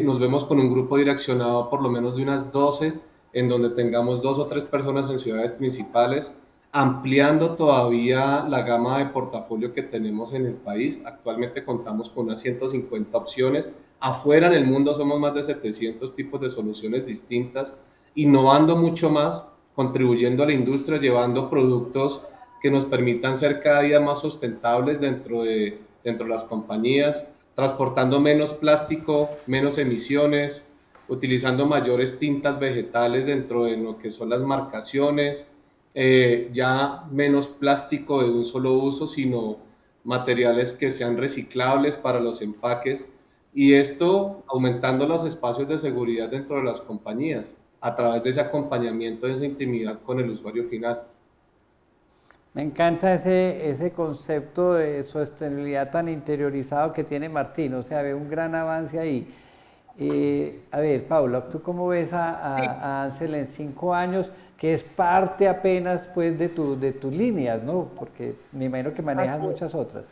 Nos vemos con un grupo direccionado por lo menos de unas 12, en donde tengamos 2 o 3 personas en ciudades principales, ampliando todavía la gama de portafolio que tenemos en el país. Actualmente contamos con unas 150 opciones. Afuera en el mundo somos más de 700 tipos de soluciones distintas, innovando mucho más, contribuyendo a la industria, llevando productos que nos permitan ser cada día más sustentables dentro de las compañías, transportando menos plástico, menos emisiones, utilizando mayores tintas vegetales dentro de lo que son las marcaciones, ya menos plástico de un solo uso, sino materiales que sean reciclables para los empaques, y esto aumentando los espacios de seguridad dentro de las compañías a través de ese acompañamiento, de esa intimidad con el usuario final. Me encanta ese concepto de sostenibilidad tan interiorizado que tiene Martín, o sea, ve un gran avance ahí. A ver, Paula, ¿tú cómo ves a Ansell en 5 años, que es parte apenas pues de tus líneas, ¿no? Porque me imagino que manejas muchas otras.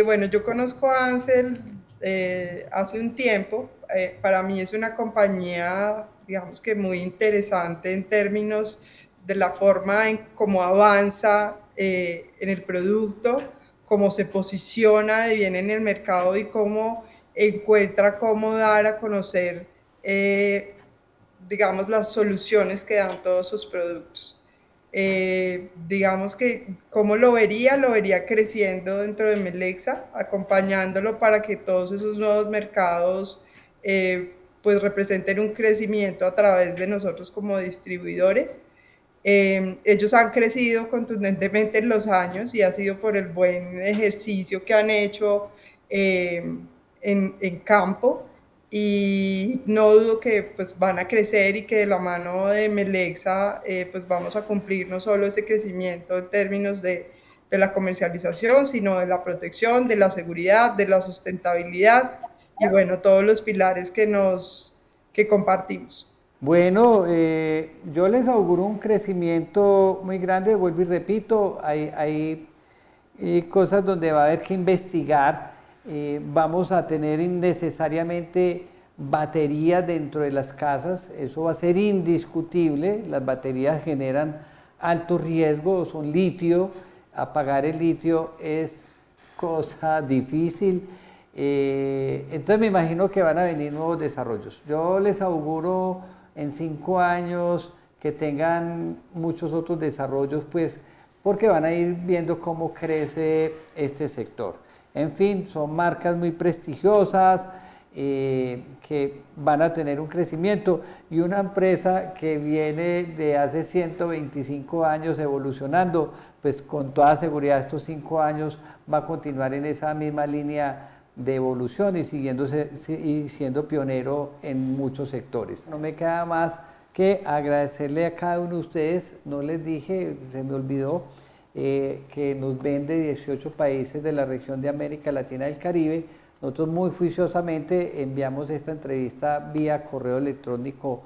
Bueno, yo conozco a Ansell hace un tiempo. Para mí es una compañía, digamos que muy interesante en términos de la forma en cómo avanza en el producto, cómo se posiciona de bien en el mercado y cómo encuentra cómo dar a conocer, digamos, las soluciones que dan todos sus productos. Digamos que cómo lo vería creciendo dentro de Melexa, acompañándolo para que todos esos nuevos mercados pues representen un crecimiento a través de nosotros como distribuidores. Ellos han crecido contundentemente en los años y ha sido por el buen ejercicio que han hecho en campo, y no dudo que pues van a crecer y que de la mano de Melexa pues vamos a cumplir no solo ese crecimiento en términos de la comercialización, sino de la protección, de la seguridad, de la sustentabilidad y bueno, todos los pilares que compartimos. Bueno, yo les auguro un crecimiento muy grande, vuelvo y repito, hay cosas donde va a haber que investigar. Vamos a tener innecesariamente baterías dentro de las casas, eso va a ser indiscutible. Las baterías generan alto riesgo, son litio, apagar el litio es cosa difícil, entonces me imagino que van a venir nuevos desarrollos. Yo les auguro en 5 años que tengan muchos otros desarrollos, pues porque van a ir viendo cómo crece este sector. En fin, son marcas muy prestigiosas que van a tener un crecimiento, y una empresa que viene de hace 125 años evolucionando, pues con toda seguridad estos 5 años va a continuar en esa misma línea de evolución y siendo pionero en muchos sectores. No me queda más que agradecerle a cada uno de ustedes. No les dije, se me olvidó, que nos ven de 18 países de la región de América Latina y el Caribe. Nosotros muy juiciosamente enviamos esta entrevista vía correo electrónico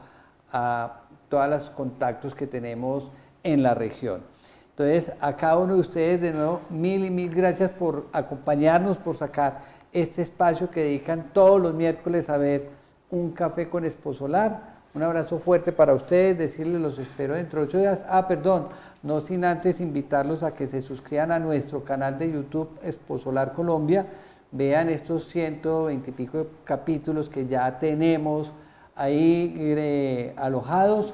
a todos los contactos que tenemos en la región. Entonces, a cada uno de ustedes, de nuevo, mil y mil gracias por acompañarnos, por sacar este espacio que dedican todos los miércoles a ver un café con Exposolar. Un abrazo fuerte para ustedes, decirles los espero dentro de 8 días. Perdón, no sin antes invitarlos a que se suscriban a nuestro canal de YouTube Exposolar Colombia. Vean estos 120 y pico capítulos que ya tenemos ahí alojados.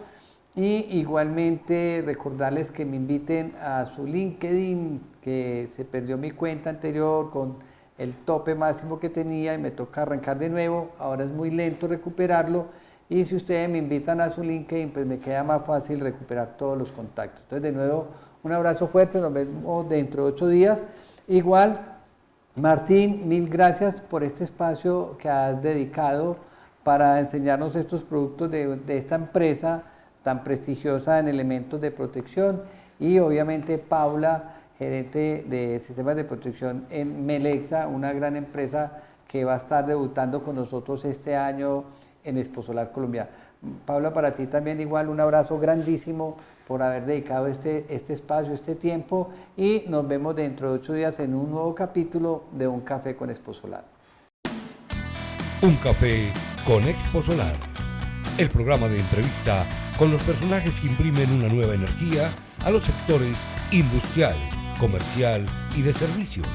Y igualmente recordarles que me inviten a su LinkedIn, que se perdió mi cuenta anterior con el tope máximo que tenía y me toca arrancar de nuevo. Ahora es muy lento recuperarlo y si ustedes me invitan a su LinkedIn, pues me queda más fácil recuperar todos los contactos. Entonces, de nuevo, un abrazo fuerte, nos vemos dentro de 8 días. Igual, Martín, mil gracias por este espacio que has dedicado para enseñarnos estos productos de esta empresa tan prestigiosa en elementos de protección, y obviamente Paula, gerente de sistemas de protección en Melexa, una gran empresa que va a estar debutando con nosotros este año en Expo Solar Colombia. Paula, para ti también igual un abrazo grandísimo por haber dedicado este espacio, este tiempo, y nos vemos dentro de 8 días en un nuevo capítulo de Un Café con Expo Solar. Un Café con Expo Solar, el programa de entrevista con los personajes que imprimen una nueva energía a los sectores industrial, comercial y de servicios.